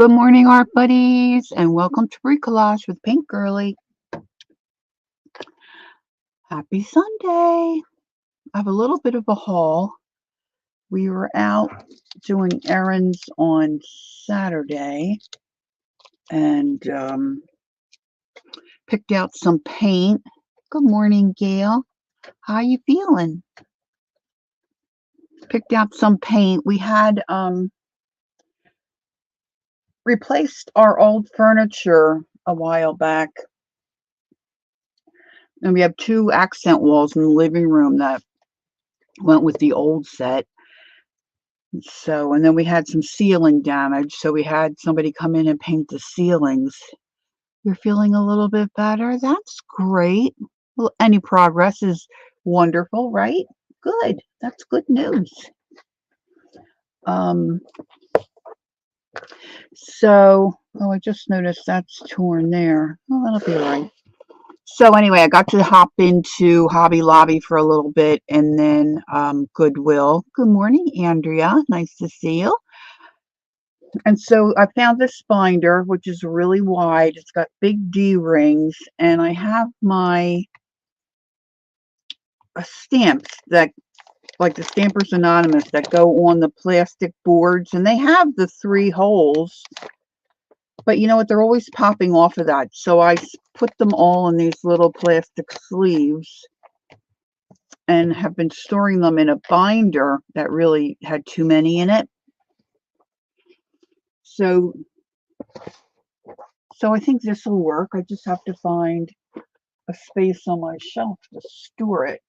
Good morning, art buddies, and welcome to Bricolage with Pink Girly. Happy Sunday. I have a little bit of a haul. We were out doing errands on Saturday and picked out some paint. Good morning, Gail. How you feeling? Picked out some paint. We had replaced our old furniture a while back. And we have two accent walls in the living room that went with the old set. So, and then we had some ceiling damage. So we had somebody come in and paint the ceilings. You're feeling a little bit better? That's great. Well, any progress is wonderful, right? Good. That's good news. I just noticed that's torn there. Oh, that'll be all right. So anyway, I got to hop into Hobby Lobby for a little bit and then Goodwill. Good morning, Andrea. Nice to see you. And so I found this binder, which is really wide. It's got big D rings, and I have my stamps that, like the Stampers Anonymous, that go on the plastic boards, and they have the 3 holes. But you know what? They're always popping off of that. So I put them all in these little plastic sleeves and have been storing them in a binder that really had too many in it. So I think this will work. I just have to find a space on my shelf to store it.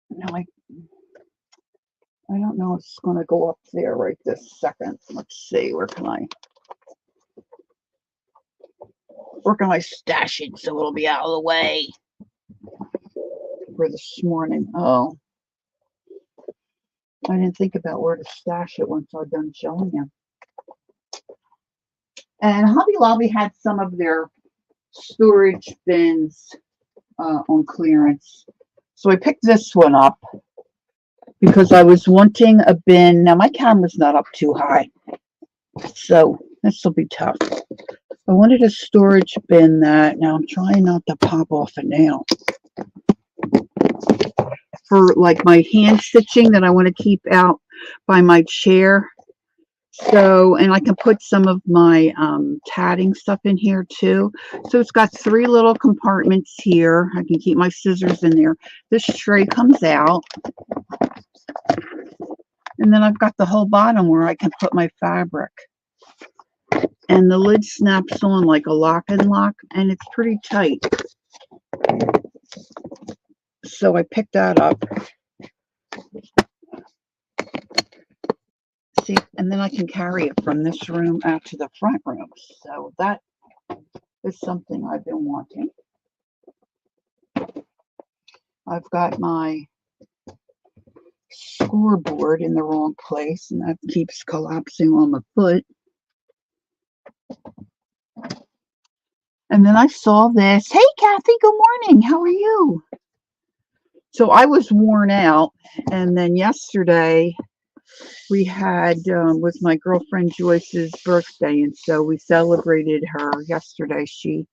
Now I don't know if it's going to go up there right this second. Let's see. Where can I stash it so it'll be out of the way for this morning? Oh, I didn't think about where to stash it once I'm done showing you. And Hobby Lobby had some of their storage bins on clearance. So I picked this one up because I was wanting a bin. Now my camera's not up too high, so this will be tough. I wanted a storage bin that, now I'm trying not to pop off a nail, for like my hand stitching that I want to keep out by my chair. So, and I can put some of my tatting stuff in here too. So it's got 3 little compartments here. I can keep my scissors in there. This tray comes out. And then I've got the whole bottom where I can put my fabric. And the lid snaps on like a lock and lock, and it's pretty tight. So I picked that up. See, and then I can carry it from this room out to the front room. So that is something I've been wanting. I've got my scoreboard in the wrong place, and that keeps collapsing on the foot. And then I saw this. Hey, Kathy, good morning. How are you? So I was worn out, and then yesterday we had was my girlfriend Joyce's birthday, and so we celebrated her yesterday. She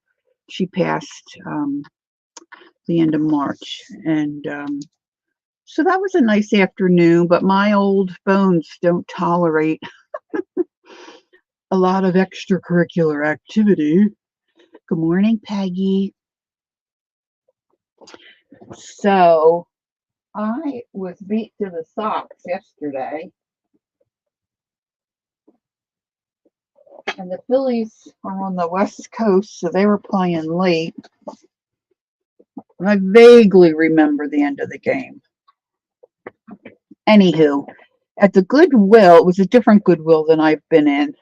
passed the end of March, and so that was a nice afternoon. But my old bones don't tolerate a lot of extracurricular activity. Good morning, Peggy. So I was beat to the socks yesterday. And the Phillies are on the West Coast, so they were playing late. And I vaguely remember the end of the game. Anywho, at the Goodwill, it was a different Goodwill than I've been in.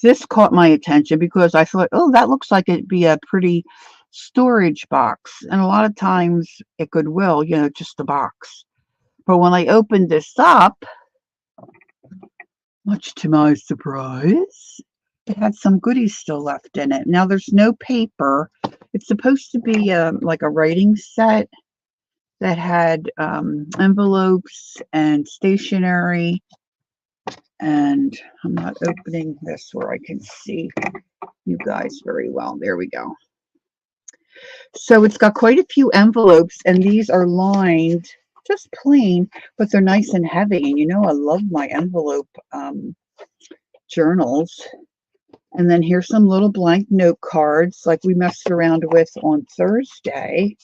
This caught my attention because I thought, oh, that looks like it'd be a pretty storage box. And a lot of times at Goodwill, you know, just a box. But when I opened this up, much to my surprise, it had some goodies still left in it. Now there's no paper. It's supposed to be like a writing set that had envelopes and stationery And I'm not opening this where I can see you guys very well. There we go. So it's got quite a few envelopes, and these are lined just plain, but they're nice and heavy. And you know, I love my envelope journals. And then here's some little blank note cards like we messed around with on Thursday.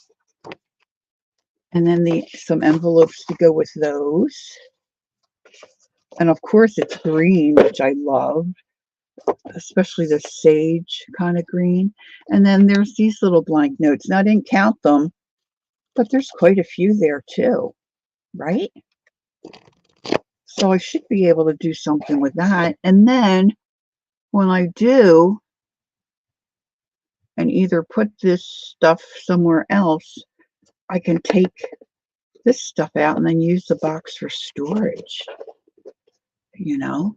And then some envelopes to go with those. And of course it's green, which I love, especially the sage kind of green. And then there's these little blank notes. Now I didn't count them, but there's quite a few there too, right? So I should be able to do something with that. And then when I do, and either put this stuff somewhere else, I can take this stuff out and then use the box for storage. You know,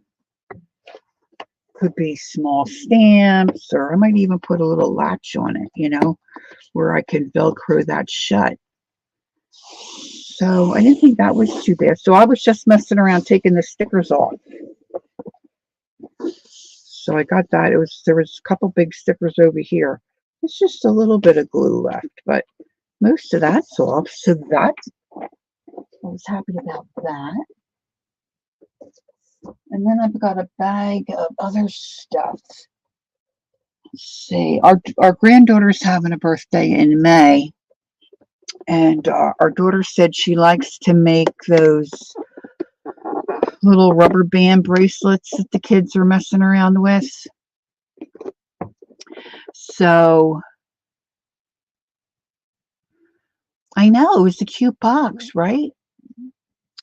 could be small stamps, or I might even put a little latch on it, you know, where I can Velcro that shut. So I didn't think that was too bad. So I was just messing around taking the stickers off. So I got that. There was a couple big stickers over here. It's just a little bit of glue left, but most of that's off. So I was happy about that. And then I've got a bag of other stuff. Let's see. Our granddaughter's having a birthday in May. And our daughter said she likes to make those little rubber band bracelets that the kids are messing around with. So I know, it was a cute box, right?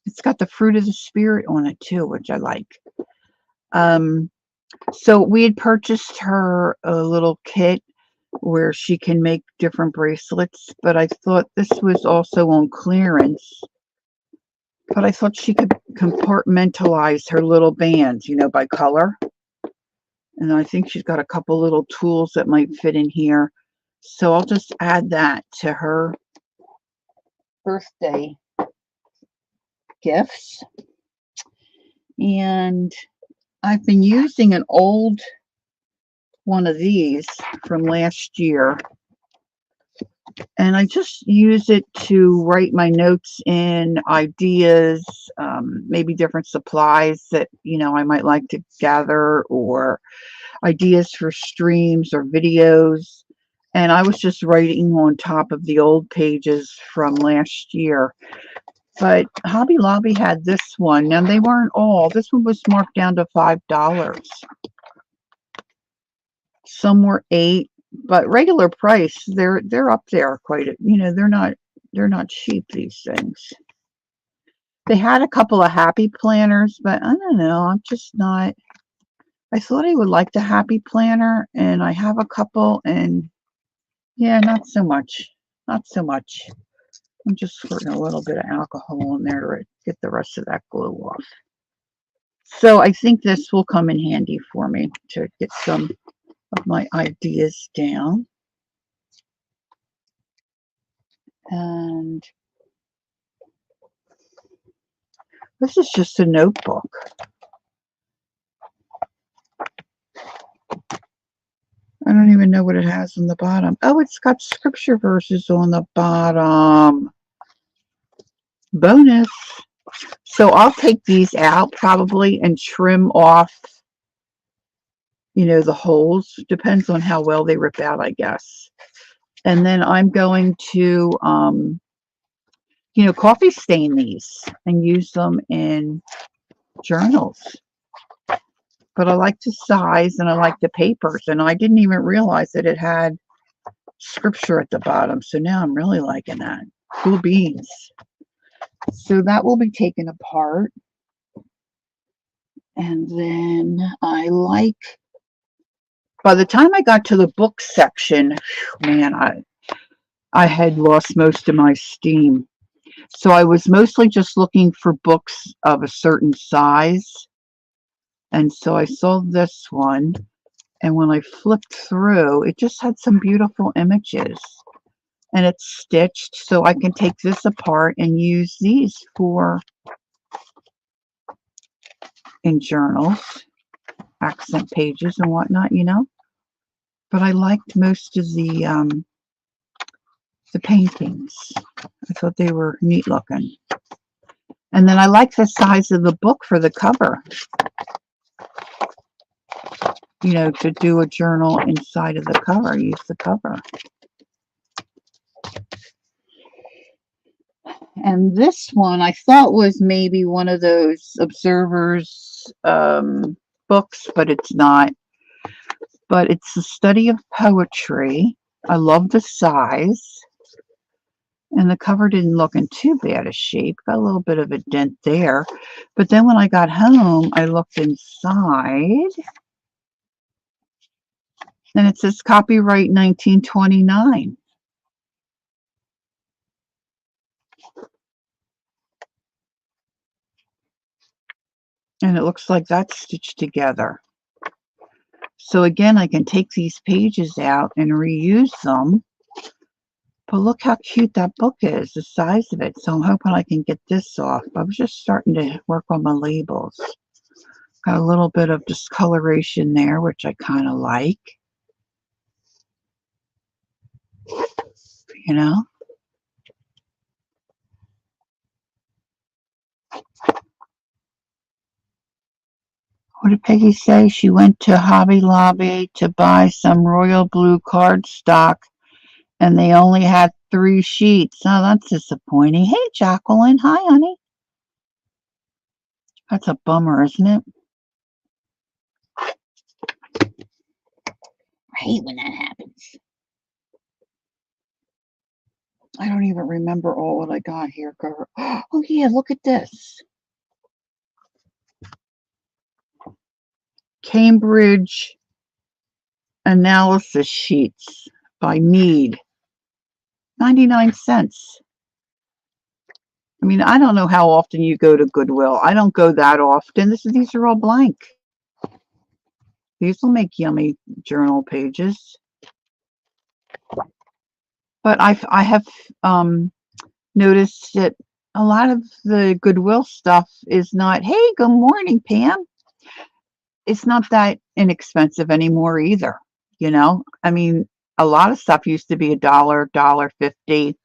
It's got the fruit of the spirit on it too, which I like. So we had purchased her a little kit where she can make different bracelets, but I thought this was also on clearance. But I thought she could compartmentalize her little bands, you know, by color. And I think she's got a couple little tools that might fit in here. So I'll just add that to her birthday gifts. And I've been using an old one of these from last year. And I just use it to write my notes in, ideas, maybe different supplies that, you know, I might like to gather, or ideas for streams or videos. And I was just writing on top of the old pages from last year. But Hobby Lobby had this one. Now, they weren't all. This one was marked down to $5. Some were $8. But regular price, they're up there quite a, you know, they're not cheap, these things. They had a couple of happy planners, but I don't know, I'm just not. I thought I would like the happy planner, and I have a couple, and yeah, not so much. Not so much. I'm just squirting a little bit of alcohol in there to get the rest of that glue off. So I think this will come in handy for me to get some of my ideas down. And this is just a notebook. I don't even know what it has on the bottom. Oh, it's got scripture verses on the bottom. Bonus. So I'll take these out probably and trim off, you know, the holes. Depends on how well they rip out, I guess. And then I'm going to, you know, coffee stain these and use them in journals. But I like the size and I like the papers. And I didn't even realize that it had scripture at the bottom. So now I'm really liking that. Cool beans. So that will be taken apart. And then by the time I got to the book section, man, I had lost most of my steam. So I was mostly just looking for books of a certain size. And so I saw this one. And when I flipped through, it just had some beautiful images. And it's stitched, so I can take this apart and use these for in journals, accent pages and whatnot, you know. But I liked most of the paintings. I thought they were neat looking. And then I like the size of the book for the cover. You know, to do a journal inside of the cover, use the cover. And this one I thought was maybe one of those observers books, but it's not. But it's the study of poetry. I love the size. And the cover didn't look in too bad a shape. Got a little bit of a dent there. But then when I got home, I looked inside. And it says copyright 1929. And it looks like that's stitched together. So again, I can take these pages out and reuse them. But look how cute that book is, the size of it. So I'm hoping I can get this off. I was just starting to work on my labels. Got a little bit of discoloration there, which I kind of like. You know? What did Peggy say? She went to Hobby Lobby to buy some royal blue cardstock, and they only had 3 sheets. Oh, that's disappointing. Hey, Jacqueline. Hi, honey. That's a bummer, isn't it? I hate when that happens. I don't even remember all what I got here, girl. Oh, yeah, look at this. Cambridge Analysis Sheets by Mead. 99 cents. I mean, I don't know how often you go to Goodwill. I don't go that often. These are all blank. These will make yummy journal pages. But I have noticed that a lot of the Goodwill stuff is not, hey, good morning, Pam. It's not that inexpensive anymore either. You know, I mean, a lot of stuff used to be $1, $1.50.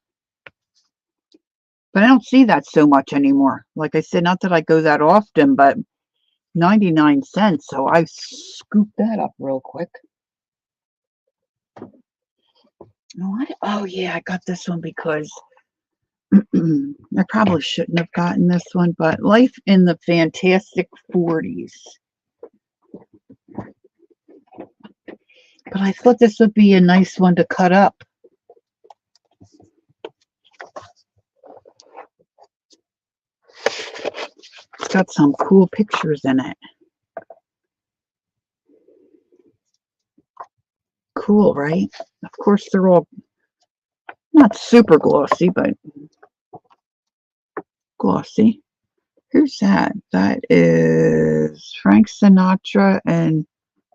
But I don't see that so much anymore. Like I said, not that I go that often, but 99 cents. So I scooped that up real quick. Oh, yeah, I got this one because I probably shouldn't have gotten this one, but Life in the Fantastic 40s. But I thought this would be a nice one to cut up. It's got some cool pictures in it. Cool, right? Of course, they're all not super glossy, but glossy. Who's that? That is Frank Sinatra and,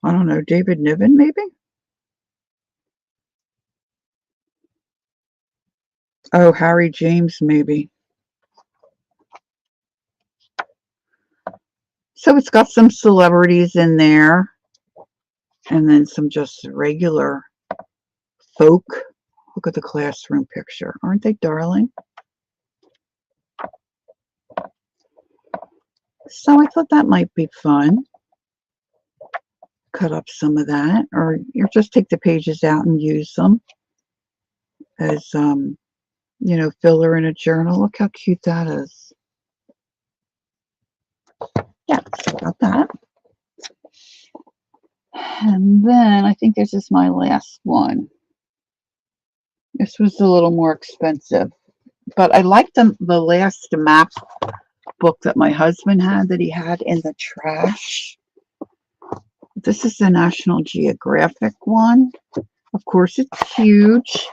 I don't know, David Niven, maybe? Oh, Harry James, maybe. So it's got some celebrities in there. And then some just regular folk. Look at the classroom picture. Aren't they darling? So I thought that might be fun. Cut up some of that. Or you just take the pages out and use them as, you know, filler in a journal. Look how cute that is. Yeah, so got that. And then I think this is my last one. This was a little more expensive. But I liked the last map book that my husband had that he had in the trash. This is the National Geographic one. Of course, it's huge.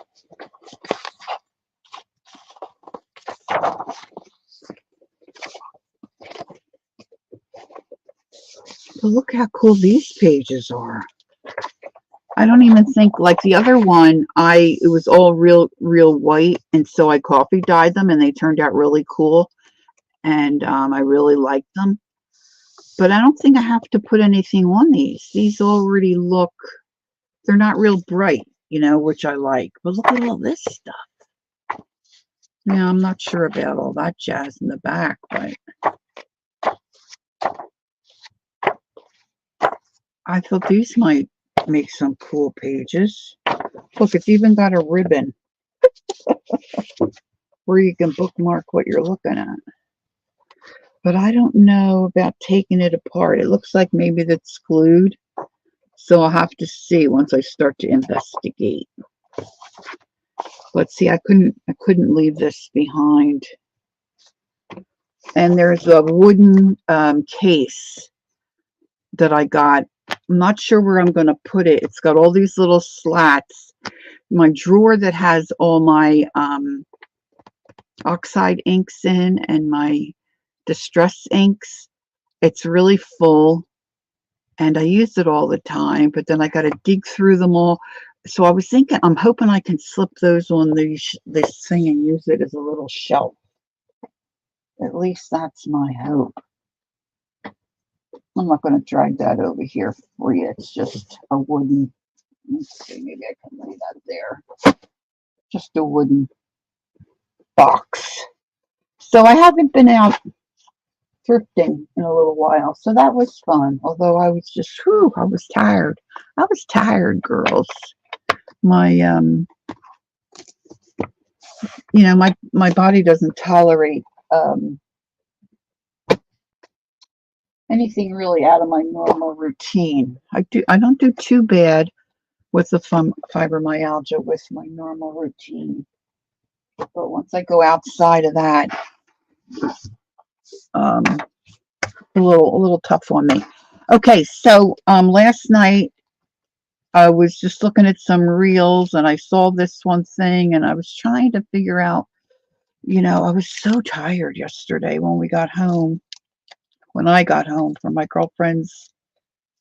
But look how cool these pages are. I don't even think, like the other one, it was all real white, and so I coffee dyed them, and they turned out really cool, and I really liked them. But I don't think I have to put anything on these. These already look, they're not real bright, you know, which I like. But look at all this stuff. Now, I'm not sure about all that jazz in the back, but I thought these might make some cool pages. Look, it's even got a ribbon where you can bookmark what you're looking at. But I don't know about taking it apart. It looks like maybe that's glued. So I'll have to see once I start to investigate. But see, I couldn't leave this behind. And there's a wooden case that I got. I'm not sure where I'm going to put it. It's got all these little slats. My drawer that has all my oxide inks in and my distress inks, it's really full. And I use it all the time, but then I got to dig through them all. So I was thinking, I'm hoping I can slip those on this thing and use it as a little shelf. At least that's my hope. I'm not going to drag that over here for you. It's just a wooden, let's see, maybe I can lay that there. Just a wooden box. So I haven't been out thrifting in a little while, so that was fun. Although I was just, whew, I was tired. I was tired, girls. My you know, my body doesn't tolerate anything really out of my normal routine. I don't do too bad with the fibromyalgia with my normal routine, but once I go outside of that, a little tough on me. Okay, so last night I was just looking at some reels and I saw this one thing and I was trying to figure out, you know, I was so tired yesterday when I got home from my girlfriend's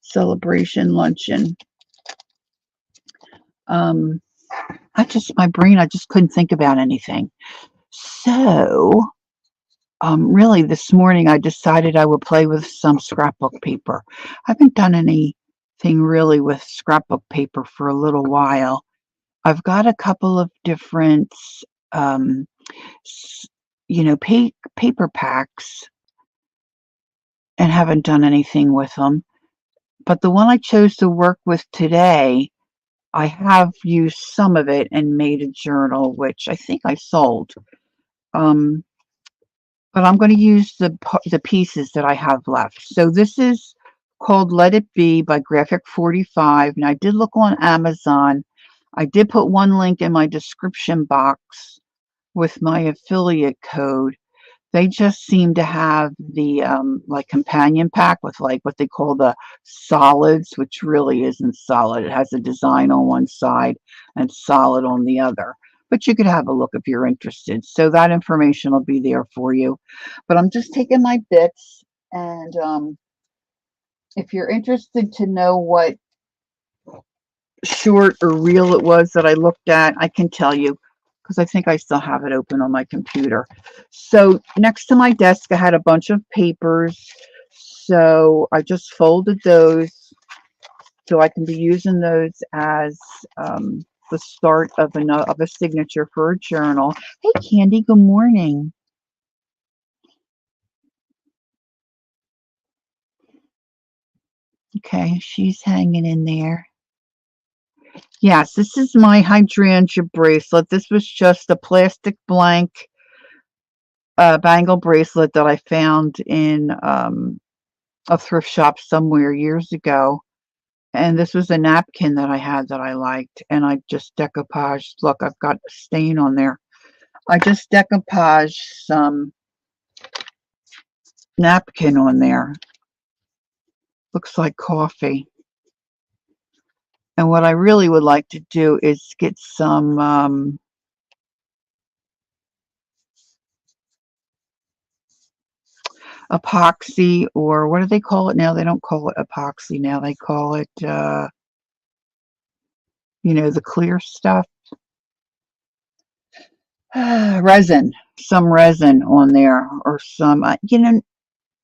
celebration luncheon. My brain, I just couldn't think about anything. So, really this morning I decided I would play with some scrapbook paper. I haven't done anything really with scrapbook paper for a little while. I've got a couple of different, you know, paper packs and haven't done anything with them. But the one I chose to work with today, I have used some of it and made a journal, which I think I sold. But I'm going to use the pieces that I have left. So this is called Let It Be by Graphic 45. And I did look on Amazon. I did put one link in my description box with my affiliate code. They just seem to have the like companion pack with like what they call the solids, which really isn't solid. It has a design on one side and solid on the other. But you could have a look if you're interested. So that information will be there for you. But I'm just taking my bits, and if you're interested to know what short or reel it was that I looked at, I can tell you, because I think I still have it open on my computer. So next to my desk, I had a bunch of papers. So I just folded those so I can be using those as the start of a signature for a journal. Hey, Candy, good morning. Okay, she's hanging in there. Yes, this is my hydrangea bracelet. This was just a plastic blank bangle bracelet that I found in a thrift shop somewhere years ago. And this was a napkin that I had that I liked. And I just decoupaged. Look, I've got a stain on there. I just decoupaged some napkin on there. Looks like coffee. And what I really would like to do is get some epoxy, or what do they call it now? They don't call it epoxy now. They call it, you know, the clear stuff. Resin, some resin on there, or some, you know,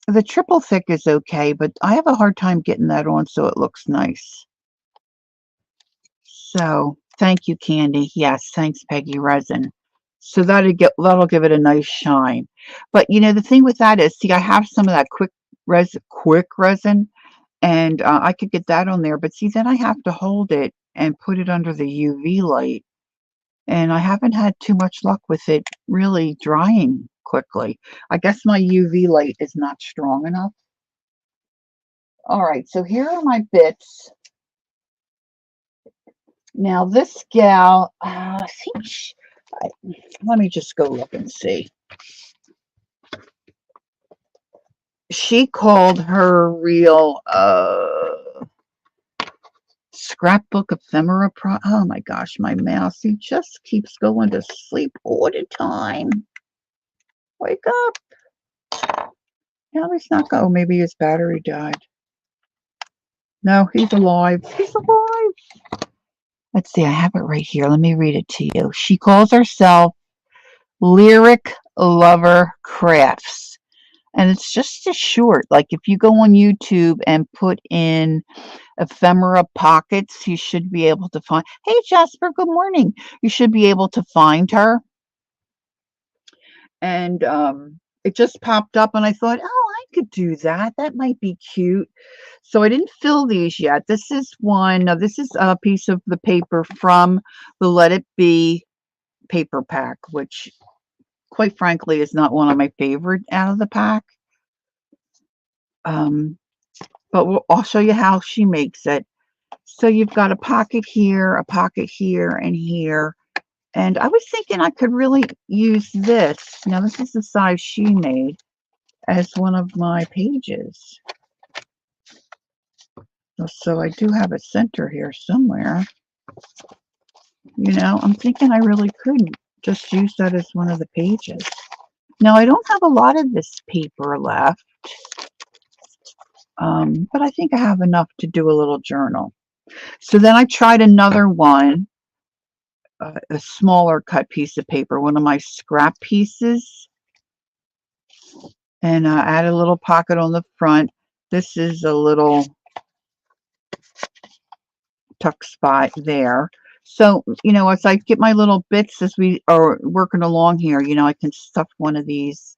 The triple thick is okay, but I have a hard time getting that on so it looks nice. So thank you, Candy. Yes, thanks, Peggy Resin. So that'll give it a nice shine. But you know, the thing with that is, see, I have some of that quick resin, and I could get that on there. But see, then I have to hold it and put it under the UV light, and I haven't had too much luck with it really drying quickly. I guess my UV light is not strong enough. All right, so here are my bits. Now this gal, let me just go look and see. She called her real scrapbook ephemera oh my gosh, my mouse, he just keeps going to sleep all the time. Wake up. Now he's not go. Maybe his battery died. No, he's alive. He's alive. Let's see, I have it right here. Let me read it to you. She calls herself Lyric Lover Crafts. And it's just a short. Like if you go on YouTube and put in ephemera pockets, you should be able to find. Hey, Jasper, good morning. You should be able to find her. And it just popped up, and I thought, oh, I could do that. That might be cute. So I didn't fill these yet. This is one. This is a piece of the paper from the Let It Be paper pack, which, quite frankly, is not one of my favorite out of the pack. But I'll show you how she makes it. So you've got a pocket here, and here. And I was thinking I could really use this. Now, this is the size she made as one of my pages. So I do have a center here somewhere. You know, I'm thinking I really could just use that as one of the pages. Now, I don't have a lot of this paper left, but I think I have enough to do a little journal. So then I tried another one, a smaller cut piece of paper, one of my scrap pieces, and add a little pocket on the front. This is a little tuck spot there. So, you know, as I get my little bits as we are working along here, you know, I can stuff one of these.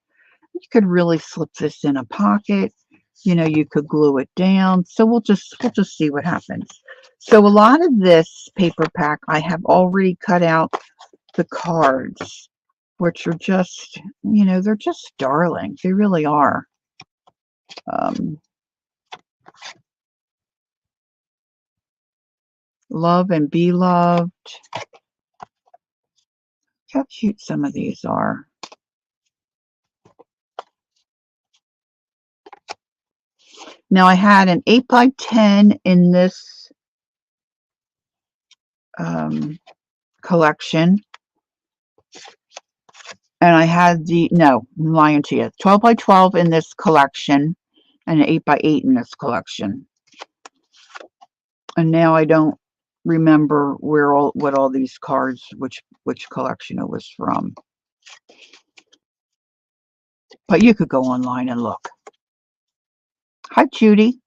You could really slip this in a pocket. You know, you could glue it down. So we'll just see what happens. So a lot of this paper pack, I have already cut out the cards, which are just, you know, they're just darling. They really are. Love and be loved. How cute some of these are. Now I had an 8 by 10 in this collection. And I had I'm lying to you, 12 by 12 in this collection and an 8 by 8 in this collection. And now I don't remember what all these cards, which collection it was from. But you could go online and look. Hi, Judy.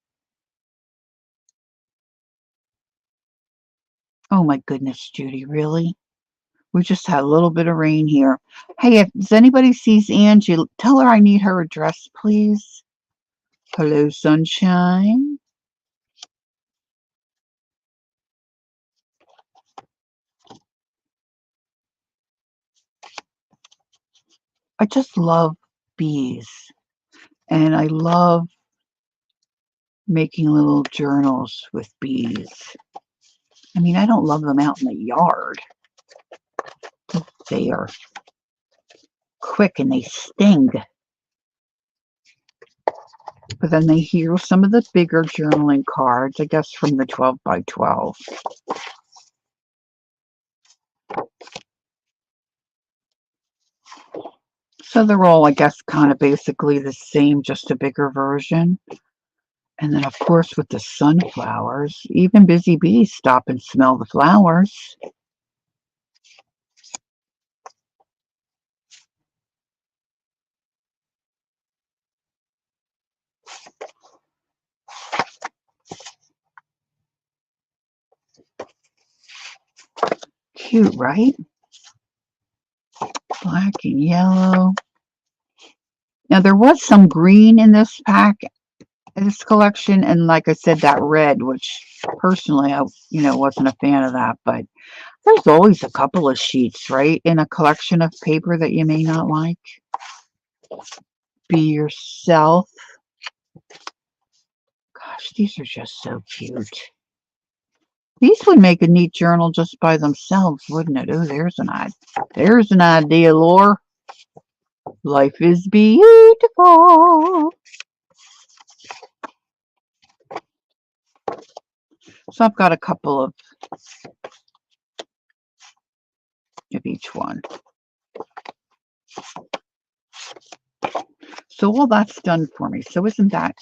Oh my goodness, Judy, really? We just had a little bit of rain here. Hey, if anybody sees Angie, tell her I need her address, please. Hello, sunshine. I just love bees. And I love making little journals with bees. I mean, I don't love them out in the yard. They are quick and they sting. But then they hear some of the bigger journaling cards, I guess from the 12 by 12. So they're all, I guess, kind of basically the same, just a bigger version. And then, of course, with the sunflowers, even busy bees stop and smell the flowers. cute, right? Black and yellow. Now, there was some green in this pack, in this collection, and like I said, that red, which personally I, wasn't a fan of that, but there's always a couple of sheets, right, in a collection of paper that you may not like. Be yourself. Gosh, these are just so cute. These would make a neat journal just by themselves, wouldn't it? Oh, there's an idea, Lore. Life is beautiful. So I've got a couple of each one. So all that's done for me. So isn't that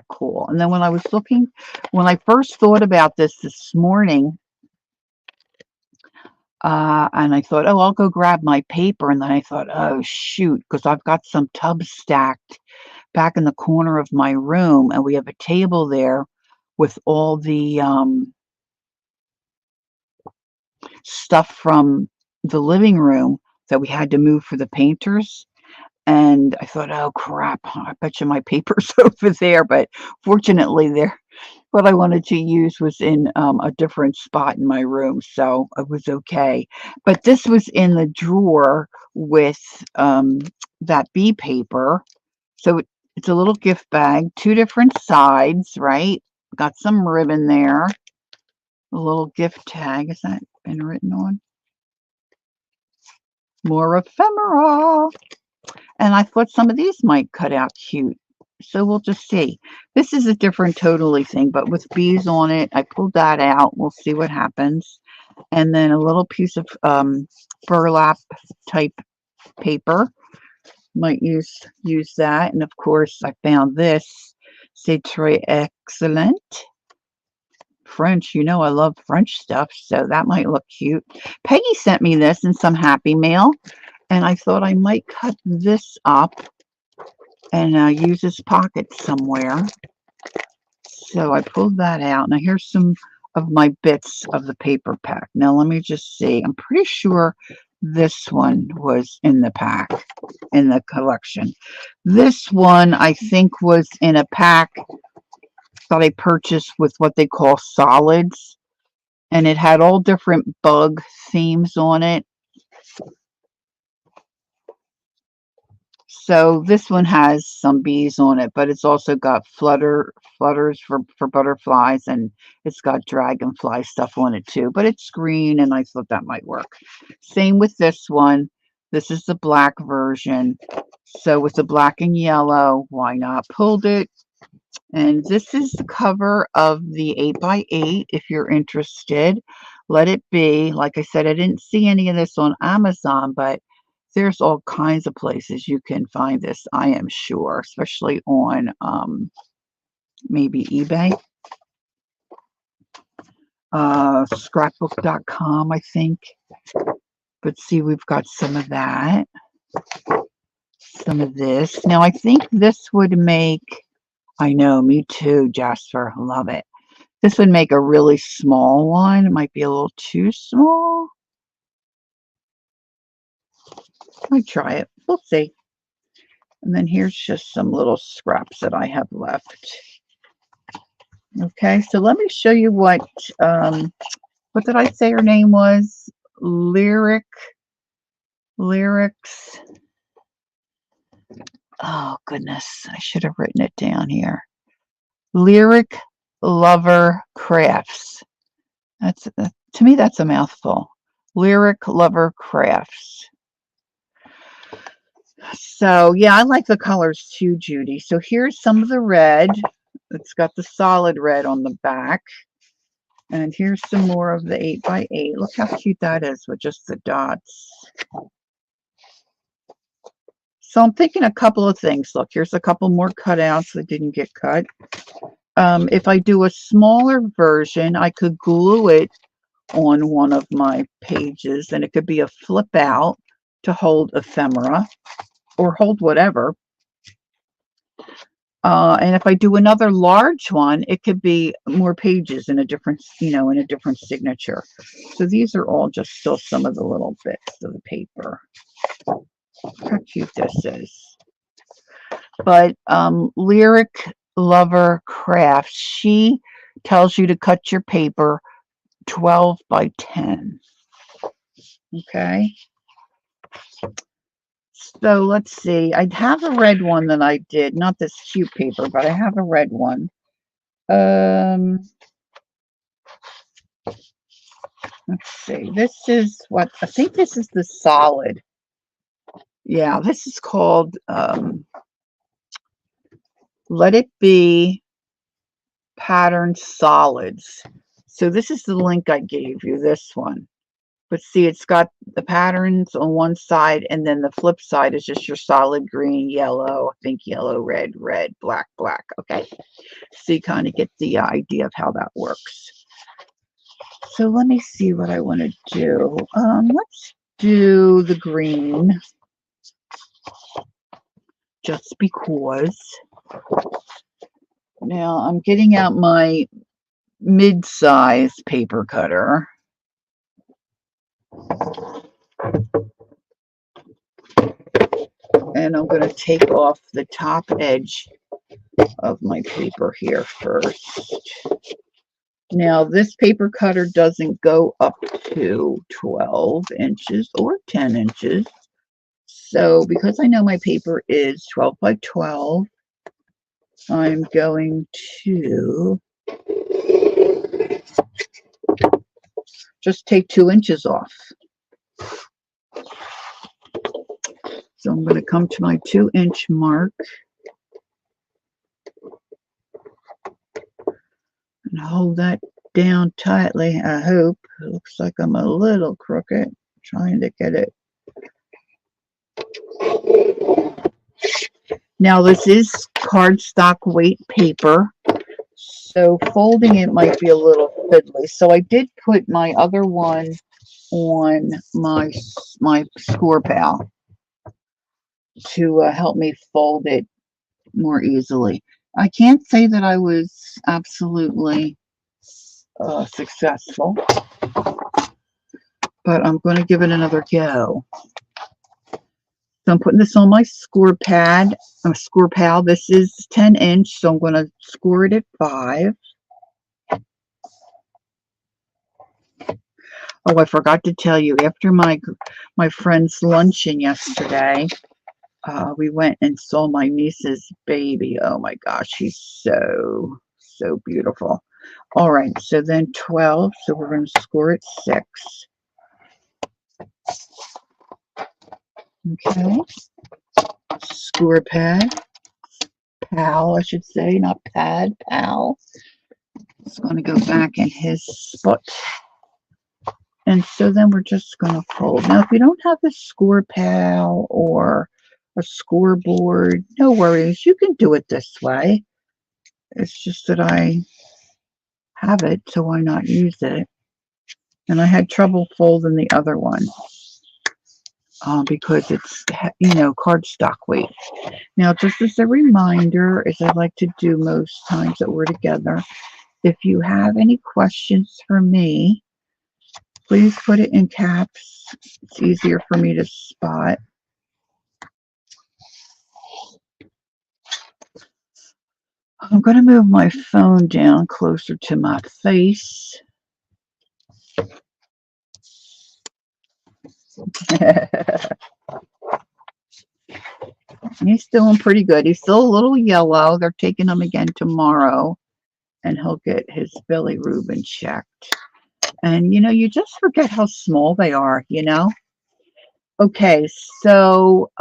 cool? And then when I first thought about this morning, and I thought, oh, I'll go grab my paper. And then I thought, oh, shoot, because I've got some tubs stacked back in the corner of my room, and we have a table there with all the stuff from the living room that we had to move for the painters. And I thought, oh, crap, I bet you my paper's over there. But fortunately, what I wanted to use was in a different spot in my room, so it was okay. But this was in the drawer with that bee paper. So it's a little gift bag, 2 different sides, right? Got some ribbon there. A little gift tag. Has that been written on? More ephemera. And I thought some of these might cut out cute. So we'll just see. This is a different totally thing, but with bees on it. I pulled that out. We'll see what happens. And then a little piece of burlap type paper. Might use that. And of course, I found this. C'est très excellent. French. I love French stuff, so that might look cute. Peggy sent me this in some Happy Mail. And I thought I might cut this up and use this pocket somewhere. So I pulled that out. Now here's some of my bits of the paper pack. Now let me just see. I'm pretty sure this one was in the pack, in the collection. This one I think was in a pack that I purchased with what they call solids. And it had all different bug themes on it. So this one has some bees on it, but it's also got flutters for butterflies, and it's got dragonfly stuff on it too. But it's green, and I thought that might work. Same with this one. This is the black version. So with the black and yellow, why not? Pulled it. And this is the cover of the 8x8 if you're interested. Let it be. Like I said, I didn't see any of this on Amazon, but there's all kinds of places you can find this, I am sure, especially on maybe eBay. Scrapbook.com, I think. But see, we've got some of that. Some of this. Now, I think this would make, I know, me too, Jasper. Love it. This would make a really small one. It might be a little too small. Might try it. We'll see. And then here's just some little scraps that I have left. Okay, so let me show you what did I say her name was? Lyrics. Oh, goodness. I should have written it down here. Lyric Lover Crafts. That's to me, that's a mouthful. Lyric Lover Crafts. So, yeah, I like the colors too, Judy. So here's some of the red. It's got the solid red on the back. And here's some more of the 8x8. Look how cute that is with just the dots. So I'm thinking a couple of things. Look, here's a couple more cutouts that didn't get cut. If I do a smaller version, I could glue it on one of my pages, and it could be a flip out to hold ephemera or hold whatever. And if I do another large one, it could be more pages in a different, in a different signature. So these are all just still some of the little bits of the paper. How cute this is. But Lyric Lover Crafts, she tells you to cut your paper 12 by 10. Okay. So let's see. I have a red one that I did. Not this cute paper, but I have a red one. Let's see. This is what I think this is the solid. Yeah, this is called Let It Be Pattern Solids. So this is the link I gave you, this one. But see, it's got the patterns on one side, and then the flip side is just your solid green, yellow, I think yellow, red, red, black, black. Okay. So you kind of get the idea of how that works. So let me see what I want to do. Let's do the green, just because. Now I'm getting out my mid-size paper cutter. And I'm going to take off the top edge of my paper here first. Now, this paper cutter doesn't go up to 12 inches or 10 inches. So, because I know my paper is 12 by 12, I'm going to just take 2 inches off. So, I'm going to come to my 2-inch mark and hold that down tightly. I hope. It looks like I'm a little crooked, trying to get it. Now this is cardstock weight paper, so folding it might be a little fiddly. So I did put my other one on my score pal to help me fold it more easily. I can't say that I was absolutely successful, but I'm going to give it another go. So I'm putting this on my score pal. This is 10 inch, so I'm going to score it at 5. Oh, I forgot to tell you, after my friend's luncheon yesterday, we went and saw my niece's baby. Oh my gosh, she's so beautiful. All right, so then 12, so we're going to score at 6. Okay. Score pad. Pal, I should say, not pad, pal. It's going to go back in his spot. And so then we're just going to fold. Now, if you don't have a score pal or a scoreboard, no worries. You can do it this way. It's just that I have it, so why not use it? And I had trouble folding the other one because it's, cardstock weight. Now, just as a reminder, as I like to do most times that we're together, if you have any questions for me, please put it in caps. It's easier for me to spot. I'm going to move my phone down closer to my face. He's doing pretty good. He's still a little yellow. They're taking him again tomorrow, and he'll get his bilirubin checked. And, you just forget how small they are, Okay, so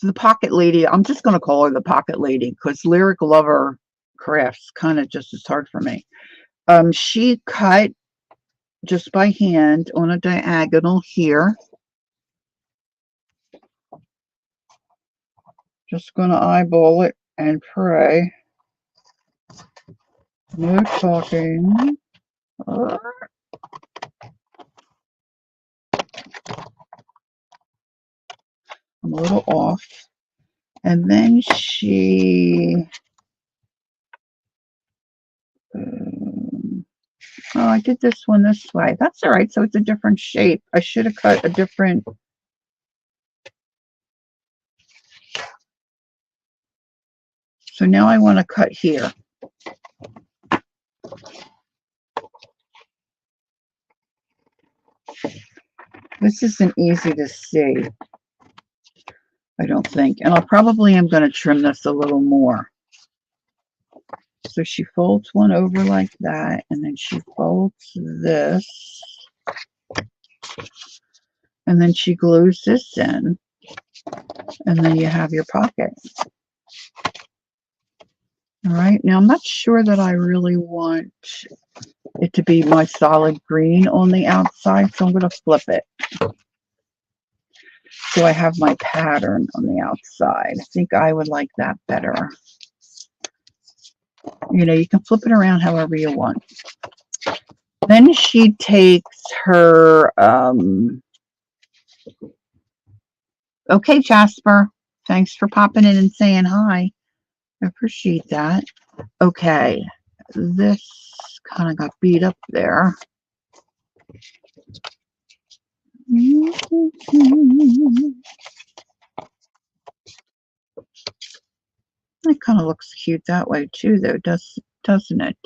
the pocket lady, I'm just going to call her the pocket lady because Lyric Lover Crafts kind of just is hard for me. She cut just by hand on a diagonal here. Just going to eyeball it and pray. No talking. I'm a little off. And then she, oh, I did this one this way. That's all right. So it's a different shape. I should have cut a different. So now I want to cut here. This isn't easy to see, I don't think. And I probably am going to trim this a little more. So she folds one over like that, and then she folds this, and then she glues this in, and then you have your pocket. All right, now I'm not sure that I really want it to be my solid green on the outside, so I'm going to flip it. So I have my pattern on the outside. I think I would like that better. You know, you can flip it around however you want. Then she takes her, okay, Jasper, thanks for popping in and saying hi. I appreciate that. Okay, this kind of got beat up there. It kind of looks cute that way too, though, doesn't it?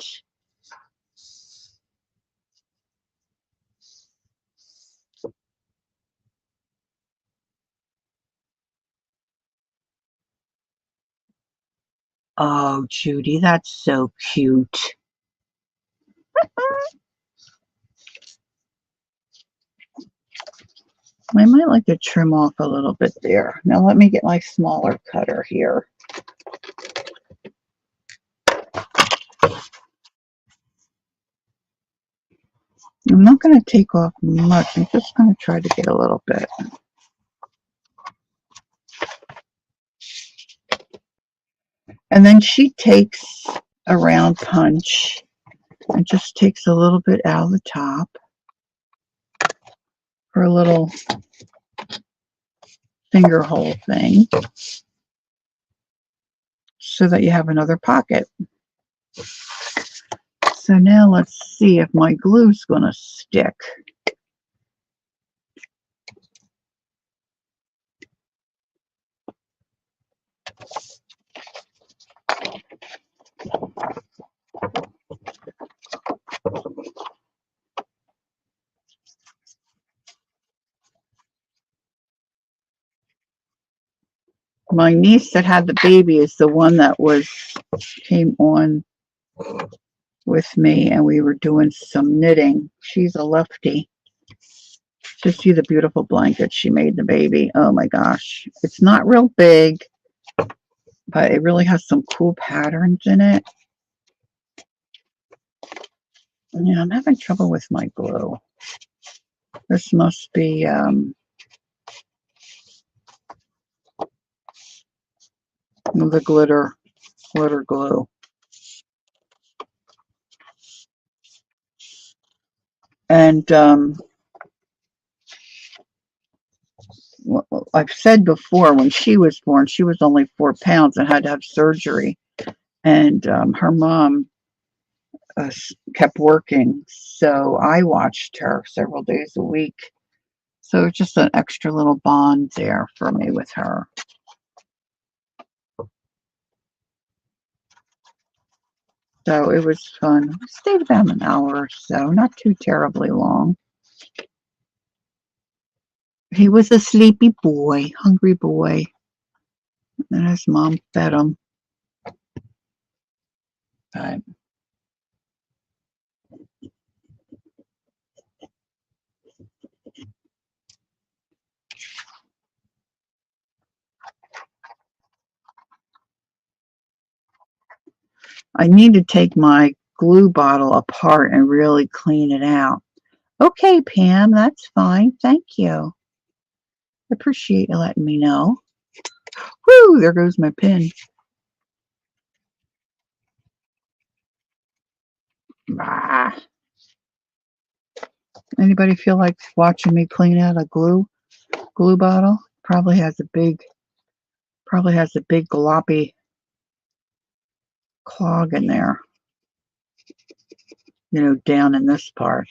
Oh, Judy, that's so cute. I might like to trim off a little bit there. Now let me get my smaller cutter here. I'm not going to take off much. I'm just going to try to get a little bit. And then she takes a round punch and just takes a little bit out of the top for a little finger hole thing so that you have another pocket. So now let's see if my glue's going to stick. My niece that had the baby is the one that came on with me, and we were doing some knitting. She's a lefty. Just see the beautiful blanket she made the baby. Oh my gosh. It's not real big, but it really has some cool patterns in it. Yeah, I'm having trouble with my glue. This must be the glitter glue. And I've said before, when she was born, she was only 4 pounds and had to have surgery. And her mom kept working, so I watched her several days a week. So it's just an extra little bond there for me with her. So it was fun. We stayed about an hour or so, not too terribly long. He was a sleepy boy, hungry boy, and his mom fed him. But I need to take my glue bottle apart and really clean it out. Okay, Pam, that's fine. Thank you. Appreciate you letting me know. Whoo, there goes my pen. Ah. Anybody feel like watching me clean out a glue bottle? Probably has a big Probably has a big gloppy clog in there, you know, down in this part.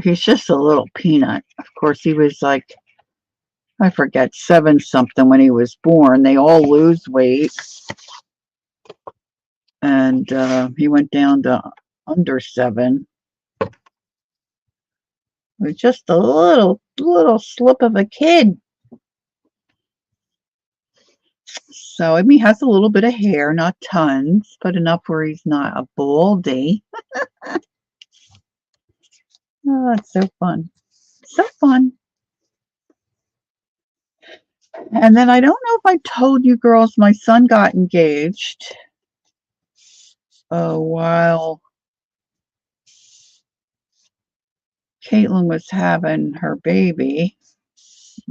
He's just a little peanut. Of course, he was like, I forget, 7 something when he was born. They all lose weight. And he went down to under 7. It was just a little slip of a kid. So, I mean, he has a little bit of hair, not tons, but enough where he's not a baldy. Oh, that's so fun. So fun. And then I don't know if I told you girls, my son got engaged while Caitlin was having her baby.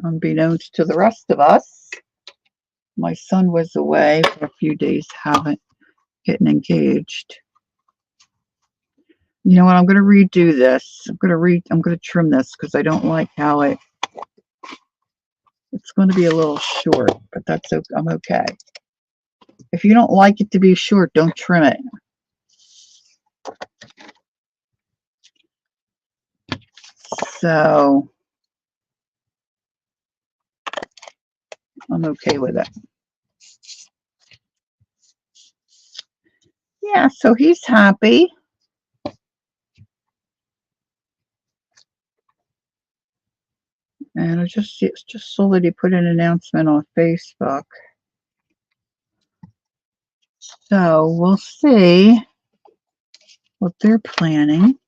Unbeknownst to the rest of us, my son was away for a few days getting engaged. You know what? I'm going to redo this. I'm going to trim this because I don't like how it's going to be a little short, but that's okay. I'm okay. If you don't like it to be short, don't trim it. So I'm okay with it. Yeah, so he's happy. And I just saw that he put an announcement on Facebook. So we'll see what they're planning.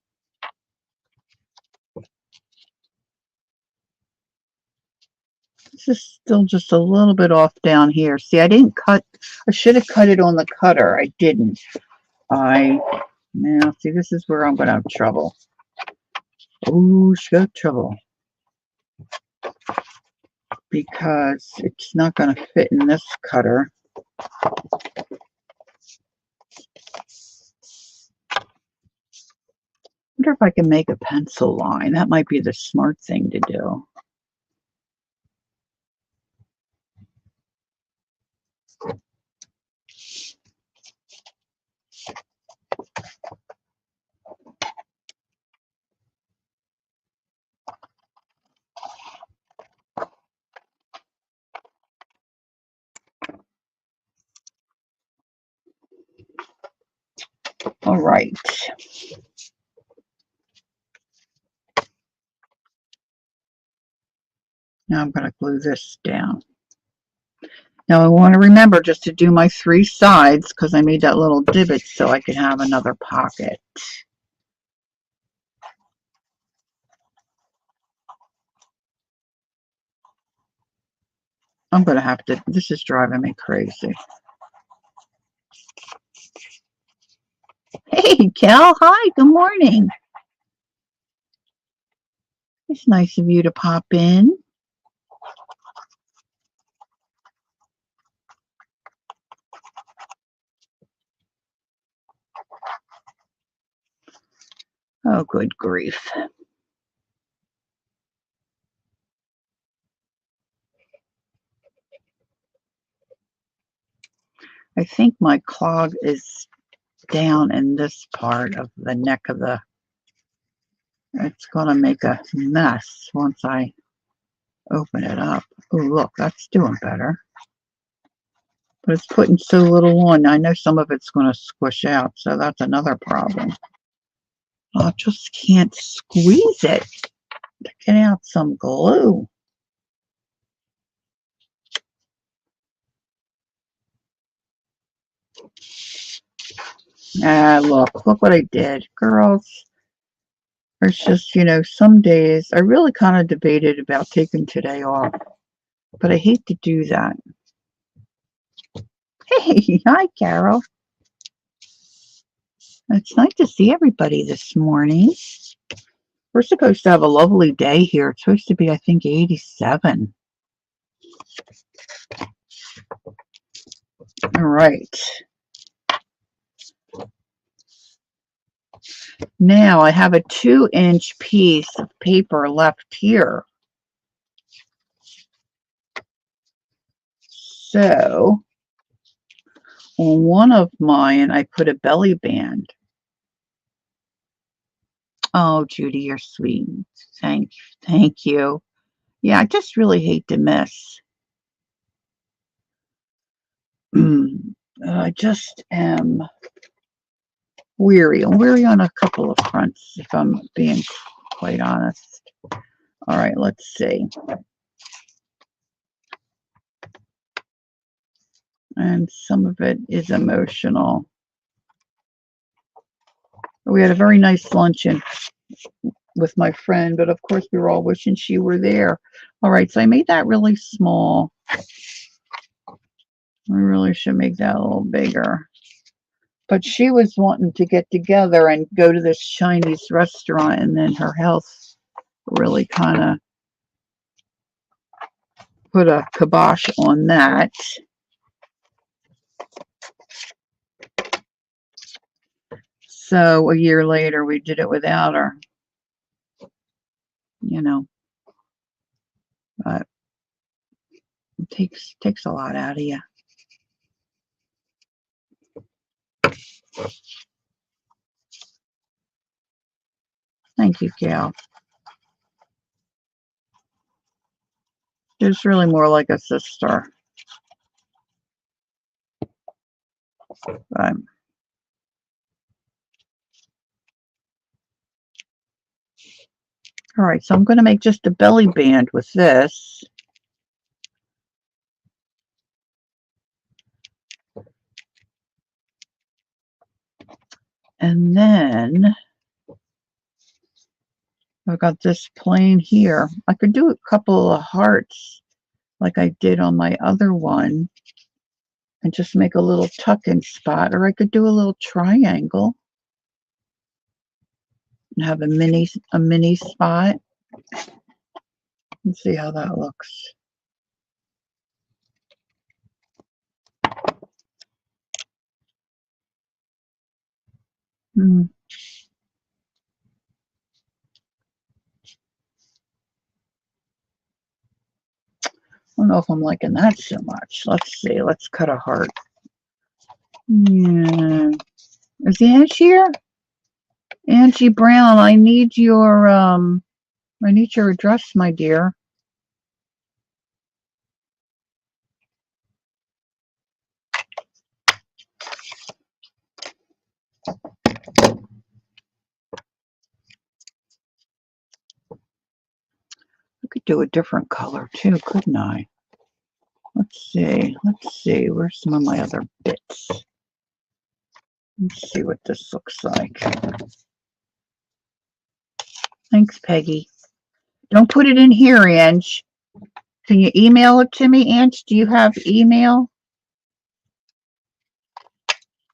This is still just a little bit off down here. See, I should have cut it on the cutter. I didn't. Now, see, this is where I'm going to have trouble. Oh, got trouble. Because it's not going to fit in this cutter. I wonder if I can make a pencil line. That might be the smart thing to do. All right. Now I'm going to glue this down. Now I want to remember just to do my 3 sides because I made that little divot so I could have another pocket. I'm going to have to, this is driving me crazy. Hey, Kel. Hi, good morning. It's nice of you to pop in. Oh, good grief. I think my clog is down in this part of the neck of the, it's going to make a mess once I open it up. Oh, look, that's doing better. But it's putting so little on. I know some of it's going to squish out, so that's another problem. I just can't squeeze it to get out some glue. Look what I did. Girls, it's just, you know, some days, I really kind of debated about taking today off, but I hate to do that. Hey, hi, Carol. It's nice to see everybody this morning. We're supposed to have a lovely day here. It's supposed to be, I think, 87. All right. Now I have a 2-inch piece of paper left here. So on one of mine, I put a belly band. Oh, Judy, you're sweet. Thank you. Yeah, I just really hate to miss. I just am weary. I'm weary on a couple of fronts, if I'm being quite honest. All right, let's see. And some of it is emotional. We had a very nice luncheon with my friend, but of course we were all wishing she were there. All right, so I made that really small. I really should make that a little bigger. But she was wanting to get together and go to this Chinese restaurant, and then her health really kind of put a kibosh on that. So a year later, we did it without her, you know. But it takes a lot out of you. Thank you, Gail. She's really more like a sister. But all right, so I'm going to make just a belly band with this. And then I've got this plain here. I could do a couple of hearts like I did on my other one and just make a little tuck-in spot, or I could do a little triangle and have a mini spot. Let's see how that looks. I don't know if I'm liking that so much. Let's see. Let's cut a heart. Yeah. Is Ange here? Angie Brown, I need your address, my dear. I could do a different color too, couldn't I? Let's see. Where's some of my other bits? Let's see what this looks like. Thanks, Peggy. Don't put it in here, Ange. Can you email it to me, Ange? Do you have email?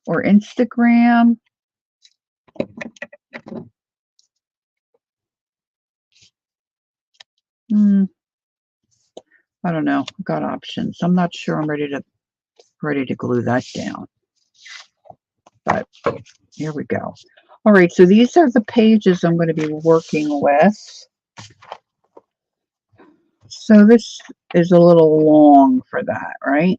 Or Instagram? I don't know. I've got options. I'm not sure I'm ready to glue that down. But here we go. All right, so these are the pages I'm going to be working with. So this is a little long for that, right?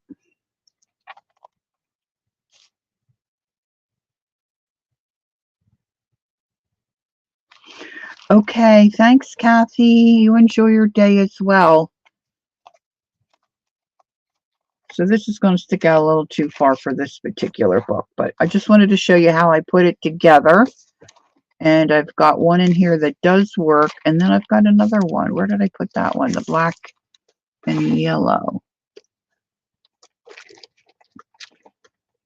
Okay, thanks, Kathy. You enjoy your day as well. So this is going to stick out a little too far for this particular book, but I just wanted to show you how I put it together. And I've got one in here that does work, and then I've got another one. Where did I put that one? The black and yellow.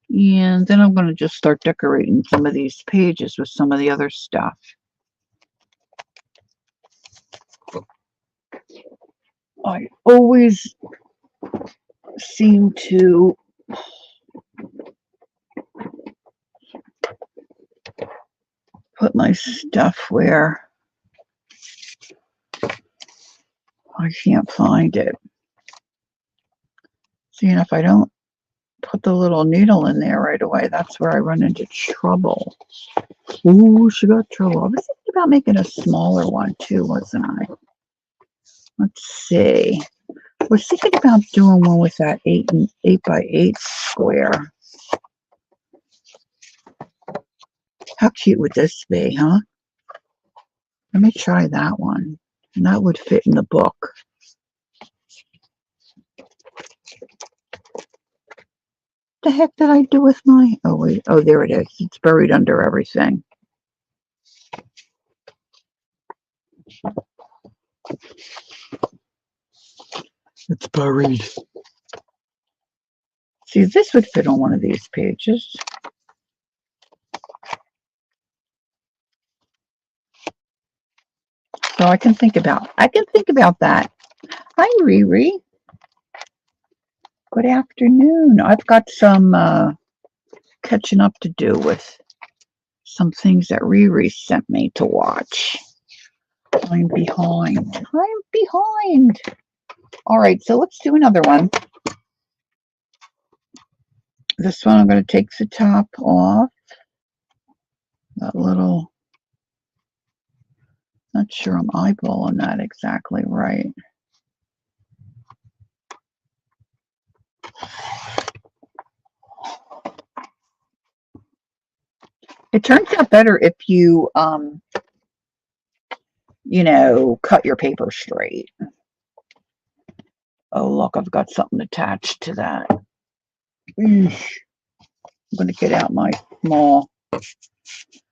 And then I'm going to just start decorating some of these pages with some of the other stuff. I always seem to put my stuff where I can't find it. See, and if I don't put the little needle in there right away. That's where I run into trouble. Ooh, she got trouble. I was thinking about making a smaller one too, wasn't I? Let's see. I was thinking about doing one with that 8 by 8 square. How cute would this be, huh? Let me try that one. And that would fit in the book. The heck did I do with my... Oh, wait. Oh, there it is. It's buried under everything. It's buried. See, this would fit on one of these pages. So I can think about that. Hi, Riri. Good afternoon. I've got some catching up to do with some things that Riri sent me to watch. I'm behind. All right, so let's do another one. This one I'm going to take the top off. That little, not sure I'm eyeballing that exactly right. It turns out better if you, you know, cut your paper straight. Oh, look, I've got something attached to that. Eesh. I'm going to get out my small.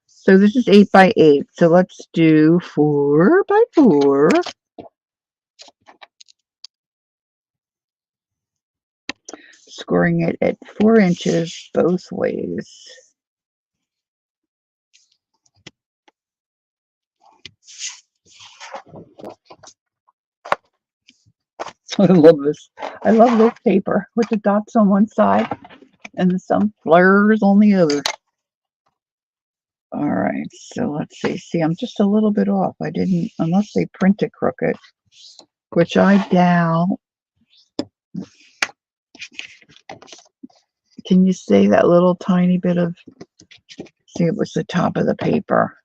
So this is 8 by 8. So let's do 4 by 4. Scoring it at 4 inches both ways. I love this. I love this paper with the dots on one side and some flares on the other. All right, so let's see. See, I'm just a little bit off. I didn't, unless they print it crooked, which I doubt. Can you see that little tiny bit of, see, it was the top of the paper.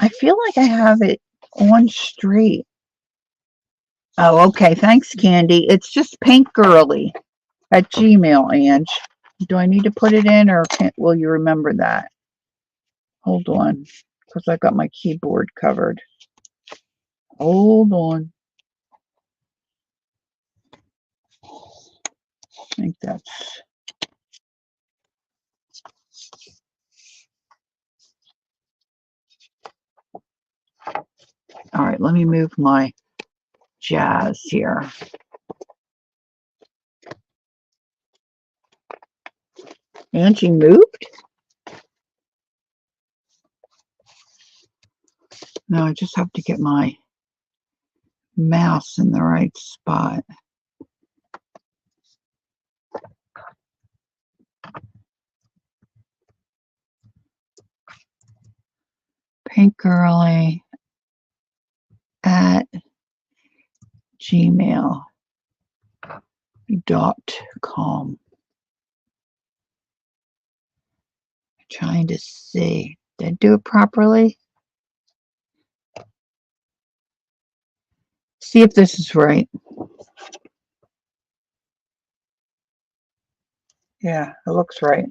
I feel like I have it on straight. Oh, okay. Thanks, Candy. It's just Pink Girly at Gmail, Ange. Do I need to put it in, or will you remember that? Hold on, because I got my keyboard covered. Hold on. I think that's... All right, let me move my jazz here. Angie moved? No, I just have to get my mouse in the right spot. pinkgirly@gmail.com. Trying to see. Did I do it properly? See if this is right. Yeah, it looks right.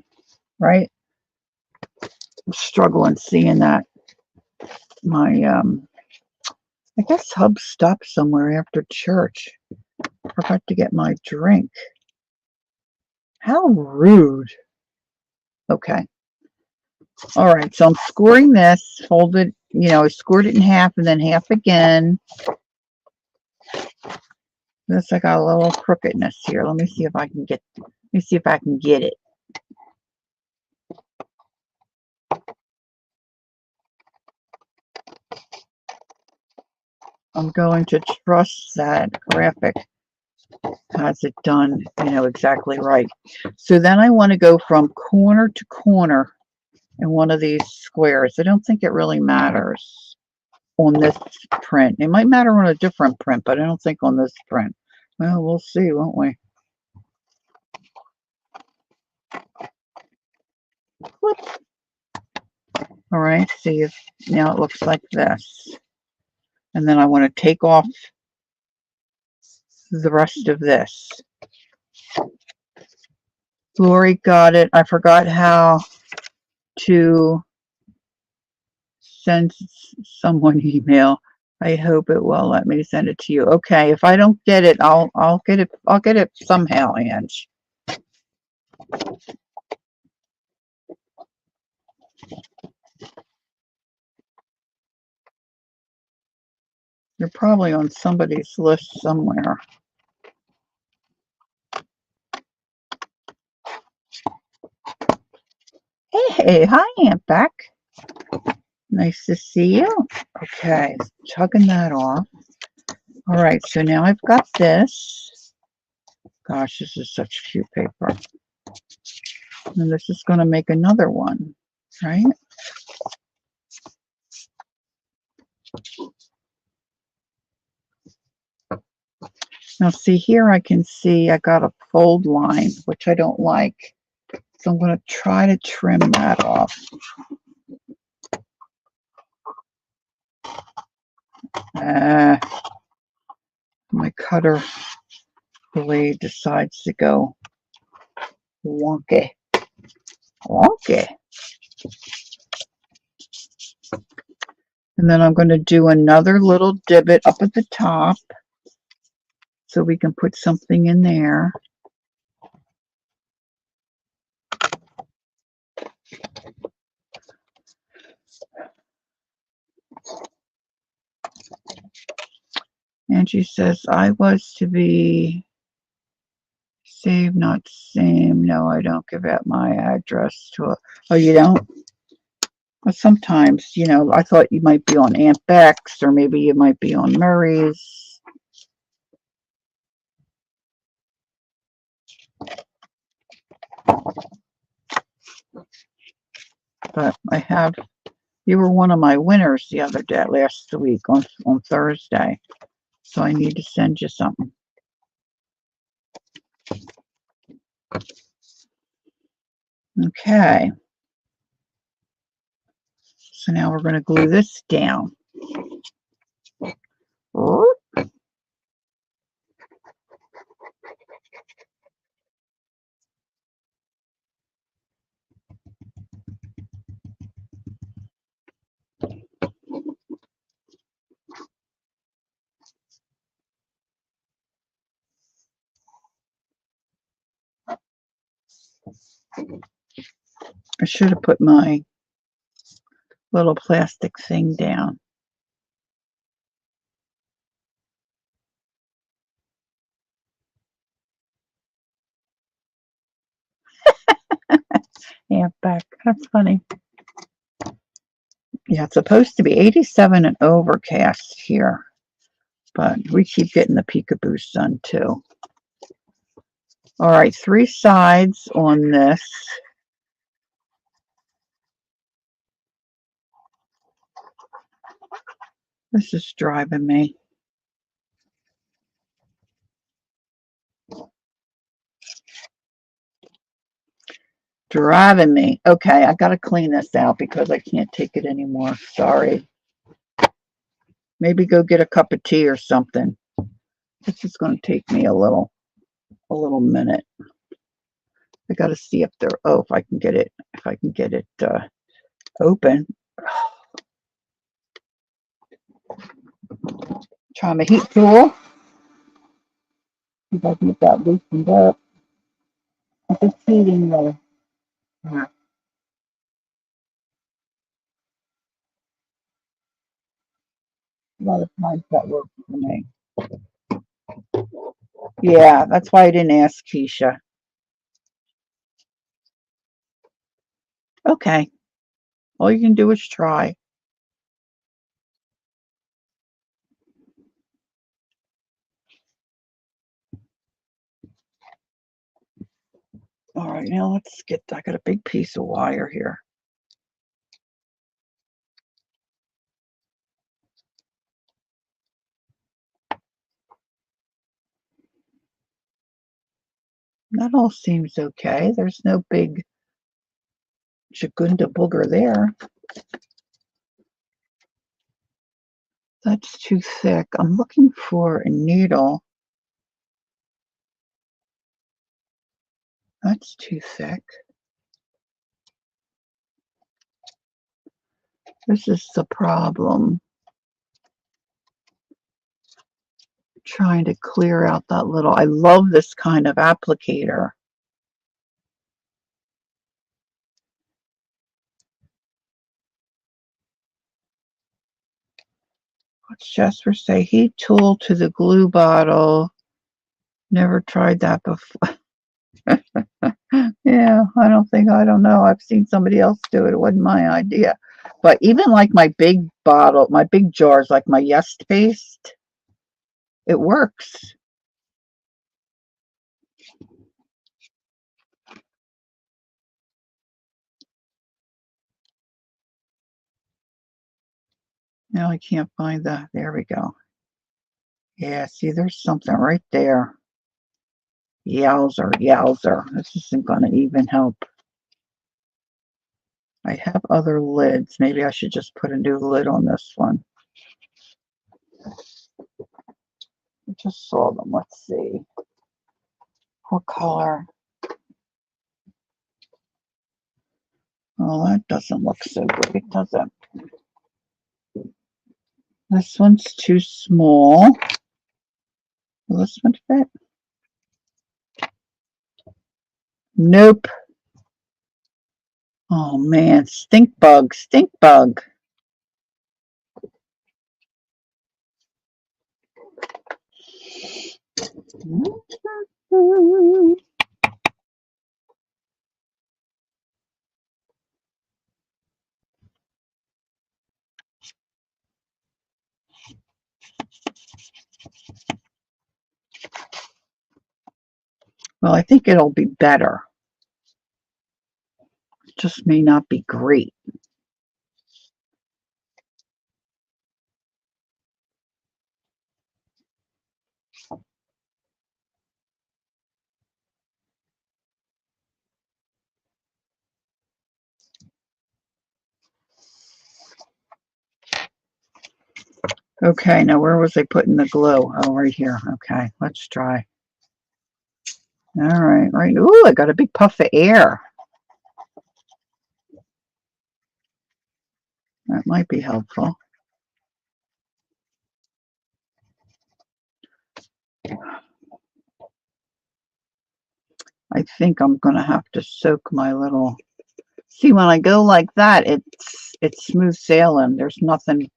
Right? I'm struggling seeing that. My I guess Hub stopped somewhere after church. Forgot to get my drink. How rude. Okay. All right, so I'm scoring this, folded, you know, I scored it in half and then half again. This, I got a little crookedness here. Let me see if I can get it. I'm going to trust that graphic has it done, you know, exactly right. So then I want to go from corner to corner in one of these squares. I don't think it really matters on this print. It might matter on a different print, but I don't think on this print. Well, we'll see, won't we? Flip. All right, see if now it looks like this. And then I want to take off the rest of this. Lori got it. I forgot how to send someone email. I hope it will let me send it to you. Okay, if I don't get it, I'll get it. I'll get it somehow, Ange. You're probably on somebody's list somewhere. Hey, hi, Aunt Beck. Nice to see you. Okay, chugging that off. All right, so now I've got this. Gosh, this is such cute paper. And this is going to make another one, right? Now see here, I can see I got a fold line, which I don't like. So I'm going to try to trim that off. My cutter blade decides to go wonky. Wonky. And then I'm going to do another little divot up at the top so we can put something in there. Angie says, I was to be saved, not same. No, I don't give out my address to a... Oh, you don't? Well, sometimes, you know, I thought you might be on Aunt Beck's or maybe you might be on Murray's. But I have... You were one of my winners the other day, last week on Thursday. So I need to send you something. Okay. So now we're going to glue this down. I should have put my little plastic thing down. Yeah, back. That's funny. Yeah, it's supposed to be 87 and overcast here, but we keep getting the peekaboo sun too. All right, 3 sides on this. This is driving me. Driving me. Okay, I got to clean this out because I can't take it anymore. Sorry. Maybe go get a cup of tea or something. This is going to take me a little minute. I got to see if there. Oh, if I can get it. If I can get it open. Try my heat tool. See if I can get that loosened up. I'm just heating the. A lot of times that works for me. Yeah, that's why I didn't ask Keisha. Okay. All you can do is try. All right, now let's get, I got a big piece of wire here. That all seems okay. There's no big Chagunda booger there. That's too thick. I'm looking for a needle. That's too thick. This is the problem. Trying to clear out that little. I love this kind of applicator. What's Jasper say? Heat tool to the glue bottle. Never tried that before. Yeah, I don't know. I've seen somebody else do it. It wasn't my idea. But even like my big bottle, my big jars, like my Yes paste, it works. Now I can't find the, there we go. Yeah, see, there's something right there. Yowzer, yowzer. This isn't going to even help. I have other lids. Maybe I should just put a new lid on this one. I just saw them. Let's see. What color? Oh, that doesn't look so great, does it? This one's too small. Will this one fit? Nope. Oh man, stink bug, stink bug. Well, I think it'll be better. It just may not be great. Okay, now where was I putting the glue? Oh, right here. Okay, let's try. All right, right. Ooh, I got a big puff of air. That might be helpful. I think I'm going to have to soak my little... See, when I go like that, it's smooth sailing. There's nothing,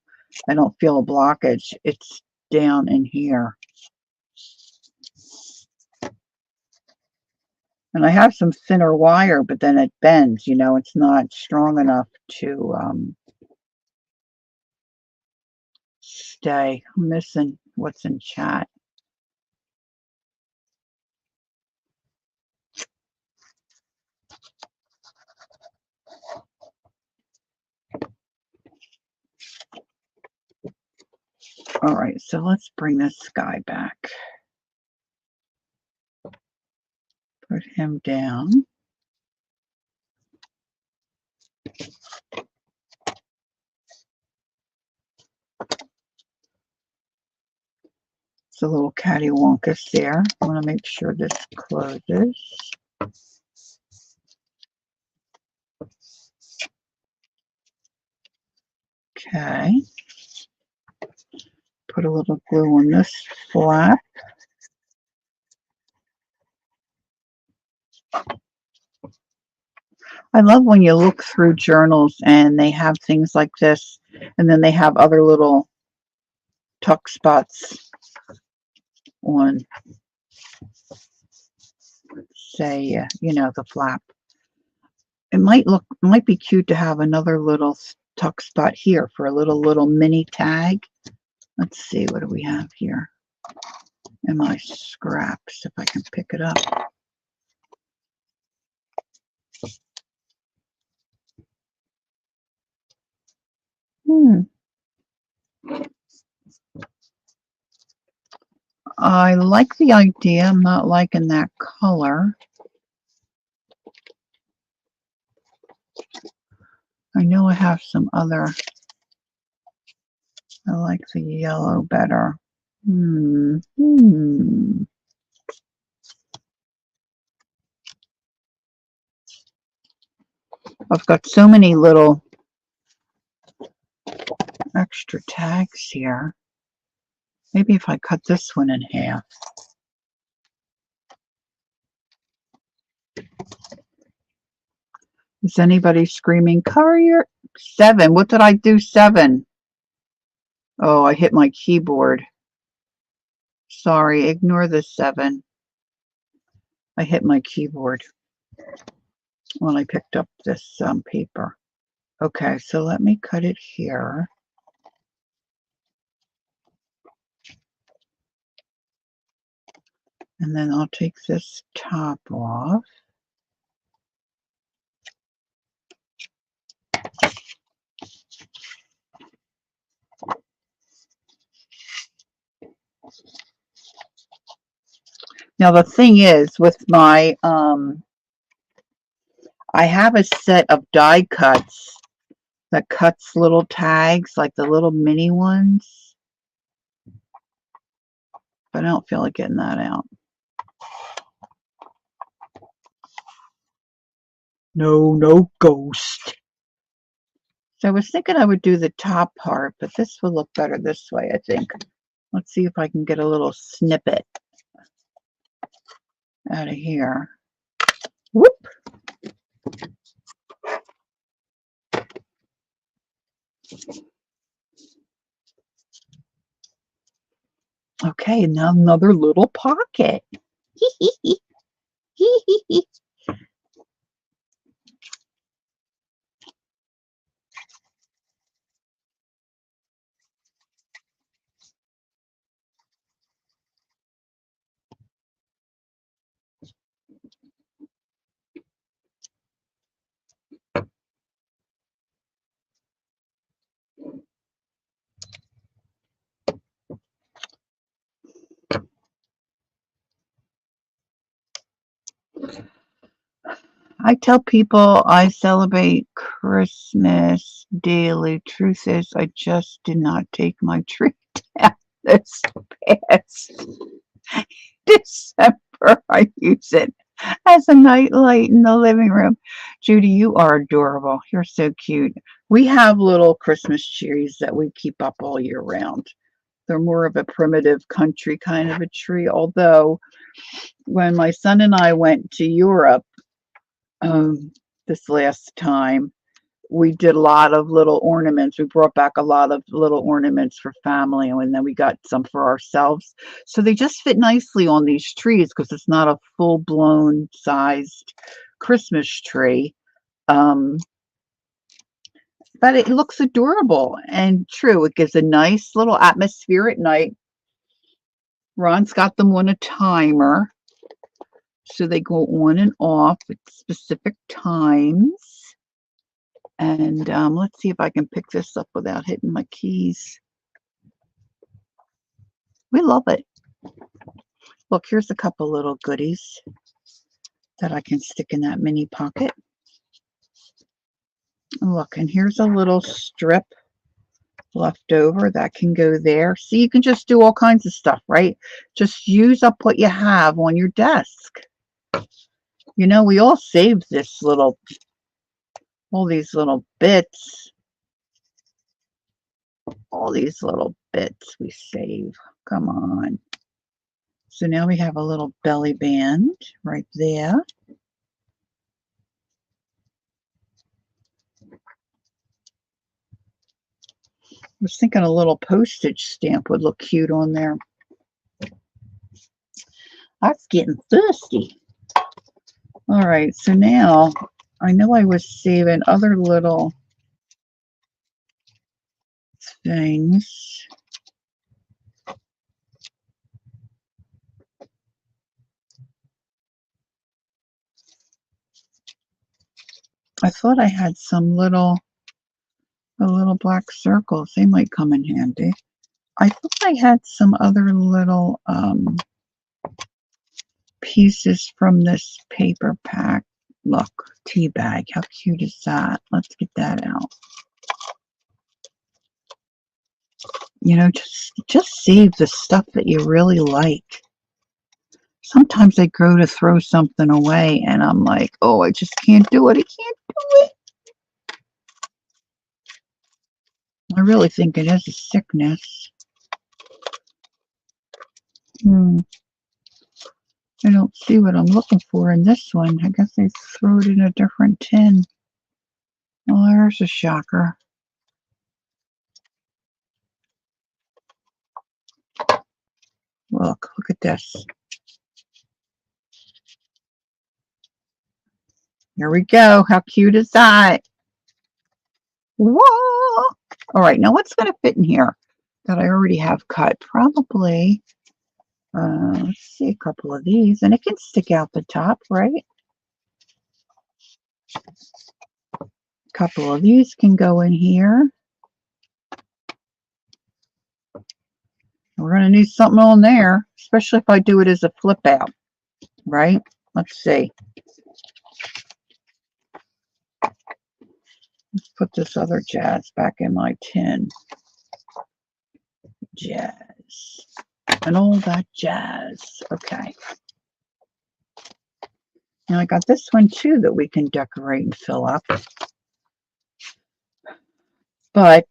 I don't feel a blockage. It's down in here. And I have some thinner wire, but then it bends, you know, it's not strong enough to stay. I'm missing what's in chat. All right, so let's bring this guy back. Put him down. It's a little cattywampus there. I want to make sure this closes. Okay. Put a little glue on this flap. I love when you look through journals and they have things like this, and then they have other little tuck spots on, say, you know, the flap. It might be cute to have another little tuck spot here for a little mini tag. Let's see, what do we have here? In my scraps, if I can pick it up. I like the idea. I'm not liking that color. I know I have some other. I like the yellow better. I've got so many little extra tags here. Maybe if I cut this one in half. Is anybody screaming, Courier? 7. What did I do? 7. Oh, I hit my keyboard. Sorry, ignore the 7. I hit my keyboard when I picked up this paper. Okay, so let me cut it here. And then I'll take this top off. Now the thing is with my, I have a set of die cuts that cuts little tags, like the little mini ones. But I don't feel like getting that out. No ghost. So I was thinking I would do the top part, but this will look better this way, I think. Let's see if I can get a little snippet out of here. Whoop! Okay, now another little pocket. I tell people I celebrate Christmas daily. Truth is, I just did not take my tree down this past December. I use it as a night light in the living room. Judy, you are adorable. You're so cute. We have little Christmas trees that we keep up all year round. They're more of a primitive country kind of a tree, although when my son and I went to Europe this last time, we did a lot of little ornaments. We brought back a lot of little ornaments for family, and then we got some for ourselves. So they just fit nicely on these trees because it's not a full-blown sized Christmas tree. But it looks adorable and true. It gives a nice little atmosphere at night. Ron's got them on a timer, so they go on and off at specific times. And let's see if I can pick this up without hitting my keys. We love it. Look, here's a couple little goodies that I can stick in that mini pocket. Look, and here's a little strip left over that can go there. See, you can just do all kinds of stuff, right? Just use up what you have on your desk. You know, we all saved this little, all these little bits. All these little bits we save. Come on. So now we have a little belly band right there. I was thinking a little postage stamp would look cute on there. That's getting thirsty. All right, so now I know I was saving other little things. I thought I had some little black circles. They might come in handy. I thought I had some other little pieces from this paper pack. Look, tea bag. How cute is that? Let's get that out. You know, just save the stuff that you really like. Sometimes I go to throw something away and I'm like, oh, I just can't do it. I can't do it. I really think it is a sickness. I don't see what I'm looking for in this one. I guess they threw it in a different tin. Well, there's a shocker. Look at this. Here we go. How cute is that? Whoa! All right, now what's going to fit in here that I already have cut? Probably, let's see, a couple of these, and it can stick out the top, right? A couple of these can go in here. We're going to need something on there, especially if I do it as a flip out, right? Let's see. Let's put this other jazz back in my tin. Jazz. And all that jazz. Okay. Now I got this one too that we can decorate and fill up. But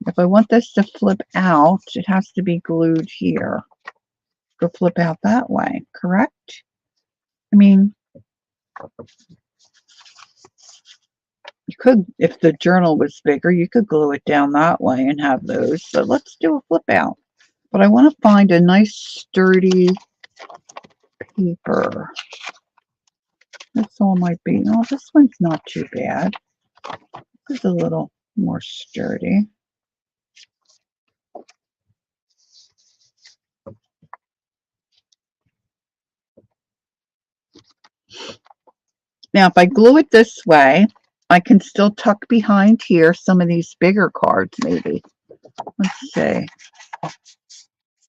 if I want this to flip out, it has to be glued here. Go flip out that way, correct? I mean, you could, if the journal was bigger, you could glue it down that way and have those. So let's do a flip out. But I want to find a nice sturdy paper. This all might be, oh, this one's not too bad. This is a little more sturdy. Now, if I glue it this way, I can still tuck behind here some of these bigger cards, maybe. Let's see.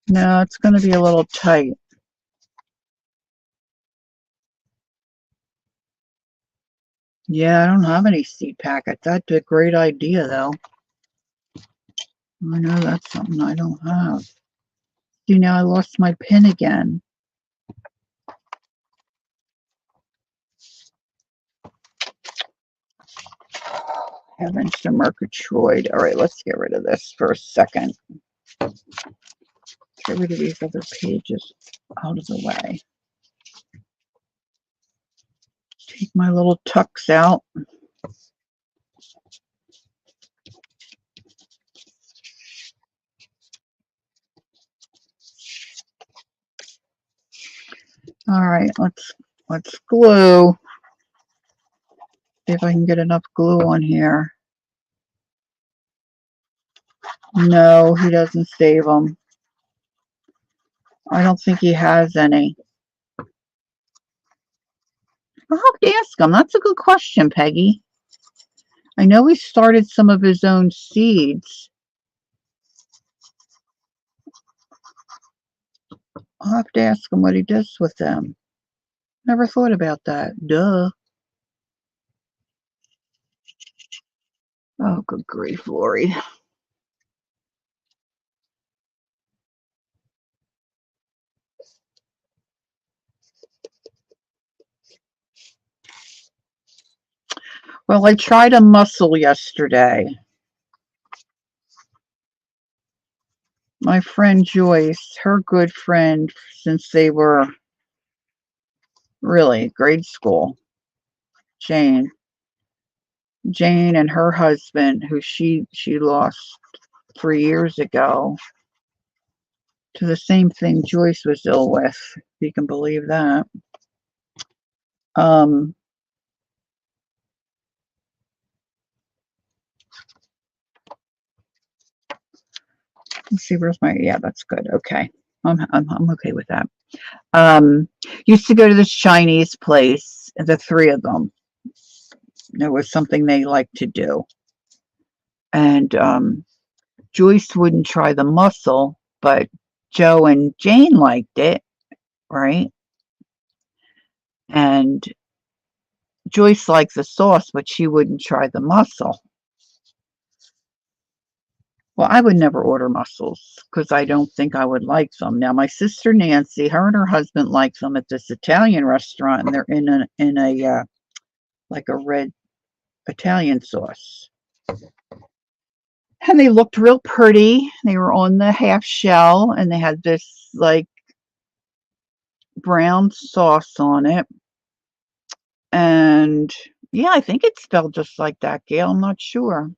No, it's going to be a little tight. Yeah, I don't have any seed packets. That's a great idea, though. I know that's something I don't have. See, now I lost my pin again. Heavens to Murgatroyd. All right, let's get rid of this for a second. Get rid of these other pages out of the way. Take my little tucks out. All right, let's glue. See if I can get enough glue on here. No, he doesn't save them. I don't think he has any. I'll have to ask him. That's a good question, Peggy. I know he started some of his own seeds. I'll have to ask him what he does with them. Never thought about that. Duh. Oh, good grief, Lori. Well, I tried a mussel yesterday. My friend Joyce, her good friend since they were really grade school, Jane and her husband, who she lost 3 years ago to the same thing Joyce was ill with, if you can believe that. Let's see, where's my, yeah, that's good. Okay. I'm okay with that. Used to go to this Chinese place, the three of them. It was something they liked to do. And Joyce wouldn't try the mussel, but Joe and Jane liked it, right? And Joyce liked the sauce, but she wouldn't try the mussel. Well, I would never order mussels because I don't think I would like them. Now, my sister Nancy, her and her husband like them at this Italian restaurant, and they're in a like a red Italian sauce. And they looked real pretty. They were on the half shell, and they had this like brown sauce on it. And yeah, I think it's spelled just like that, Gail. I'm not sure.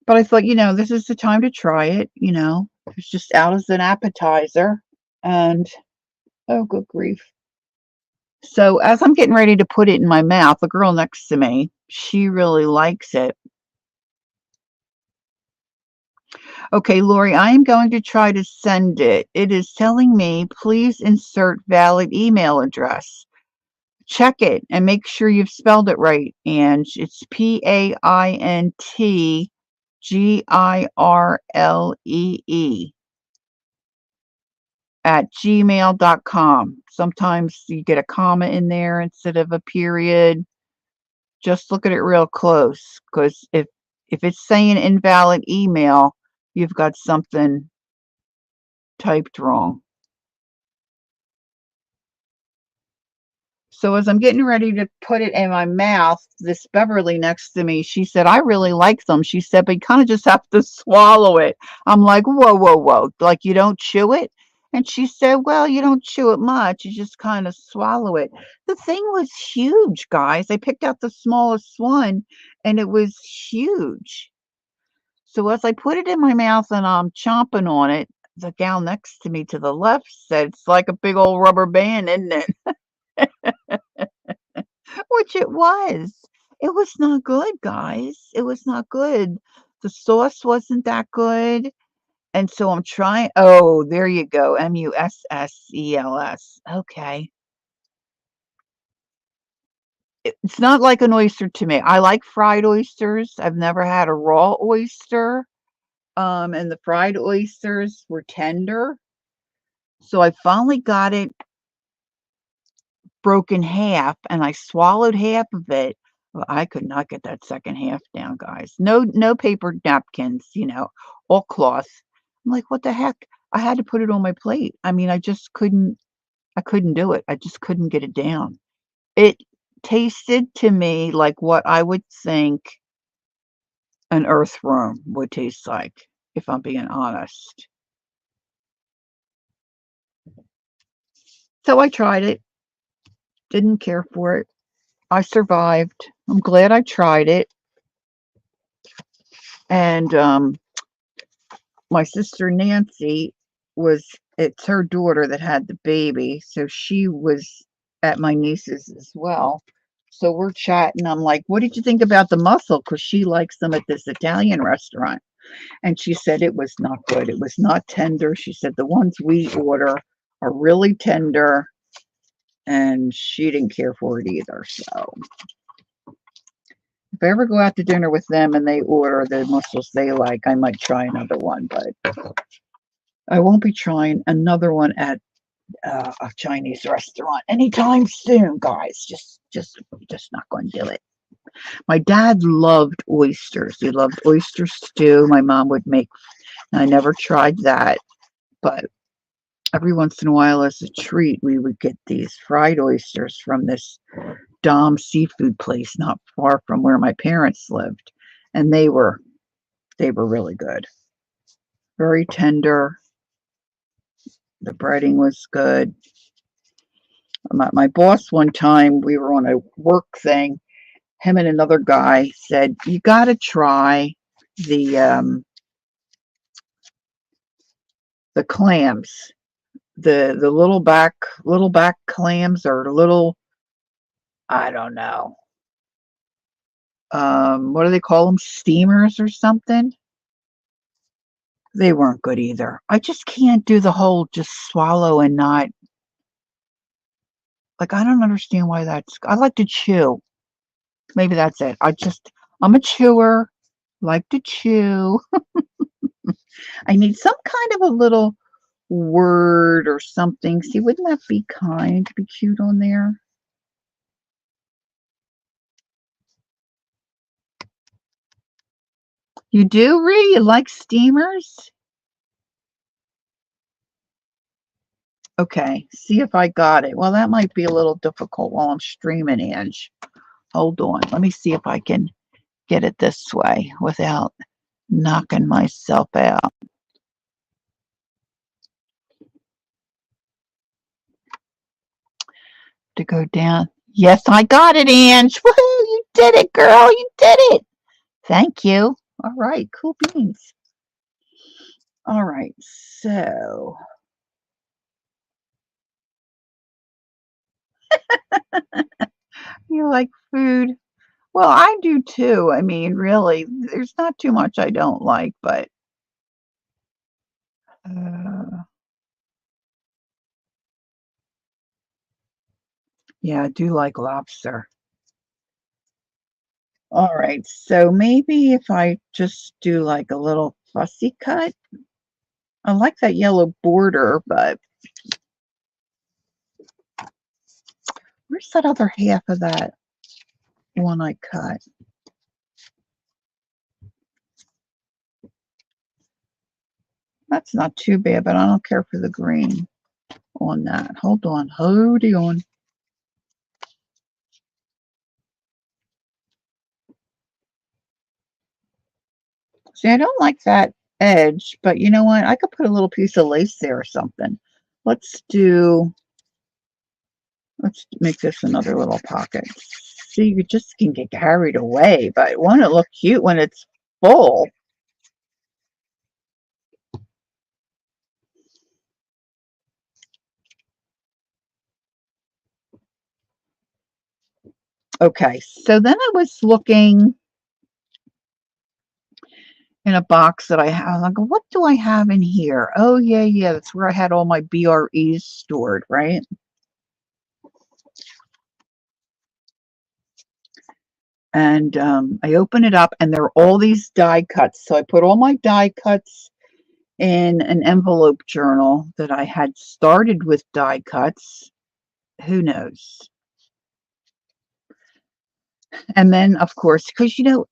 But I thought, this is the time to try it. It's just out as an appetizer. And oh, good grief. So as I'm getting ready to put it in my mouth, the girl next to me, she really likes it. Okay, Lori, I am going to try to send it. It is telling me, please insert valid email address. Check it and make sure you've spelled it right. And it's PAINTGIRLEE at gmail.com. Sometimes you get a comma in there instead of a period. Just look at it real close, because if it's saying invalid email, you've got something typed wrong. So as I'm getting ready to put it in my mouth, this Beverly next to me, she said, I really like them. She said, but you kind of just have to swallow it. I'm like, whoa, whoa, whoa. Like you don't chew it? And she said, well, you don't chew it much. You just kind of swallow it. The thing was huge, guys. I picked out the smallest one, and it was huge. So as I put it in my mouth and I'm chomping on it, the gal next to me to the left said, it's like a big old rubber band, isn't it? Which it was. It was not good, guys. It was not good. The sauce wasn't that good. And so I'm trying. Oh, there you go. Mussels. Okay. It's not like an oyster to me. I like fried oysters. I've never had a raw oyster. And the fried oysters were tender. So I finally got it broken half, and I swallowed half of it. Well, I could not get that second half down, guys. No paper napkins, all cloth. I'm like, what the heck? I had to put it on my plate. I mean, I couldn't do it. I just couldn't get it down. It tasted to me like what I would think an earthworm would taste like, if I'm being honest. So I tried it, didn't care for it. I survived. I'm glad I tried it. And my sister Nancy it's her daughter that had the baby, so she was at my niece's as well. So we're chatting. I'm like, what did you think about the mussel? Because she likes them at this Italian restaurant. And she said it was not good. It was not tender. She said the ones we order are really tender, and she didn't care for it either. So if I ever go out to dinner with them and they order the mussels they like, I might try another one, but I won't be trying another one at a Chinese restaurant anytime soon, guys. Just not going to do it. My dad loved oysters. He loved oyster stew. My mom would make. I never tried that, but every once in a while, as a treat, we would get these fried oysters from this Dom seafood place not far from where my parents lived, and they were really good. Very tender. The breading was good. My boss one time, we were on a work thing. Him and another guy said, "You got to try the clams, the little back clams, or little, I don't know, what do they call them? Steamers or something." They weren't good either. I just can't do the whole just swallow and not. Like, I don't understand why I like to chew. Maybe that's it. I'm a chewer, like to chew. I need some kind of a little word or something. See, wouldn't that be kind to be cute on there? You do, Ree? You like steamers? Okay, see if I got it. Well, that might be a little difficult while I'm streaming, Ange. Hold on. Let me see if I can get it this way without knocking myself out. To go down. Yes, I got it, Ange. Woohoo! You did it, girl. You did it. Thank you. All right, cool beans. All right, so you like food? Well, I do too. I mean, really, there's not too much I don't like, but uh, yeah, I do like lobster. All right, so maybe if I just do like a little fussy cut. I like that yellow border, but where's that other half of that one I cut? That's not too bad, but I don't care for the green on that. Hold on. See, I don't like that edge, but you know what? I could put a little piece of lace there or something. Let's make this another little pocket. See, you just can get carried away, but won't it look cute when it's full? Okay, so then I was looking in a box that I have. Like, what do I have in here? Oh, yeah. That's where I had all my BREs stored, right? And I open it up, and there are all these die cuts. So I put all my die cuts in an envelope journal that I had started with die cuts. Who knows? And then, of course, because even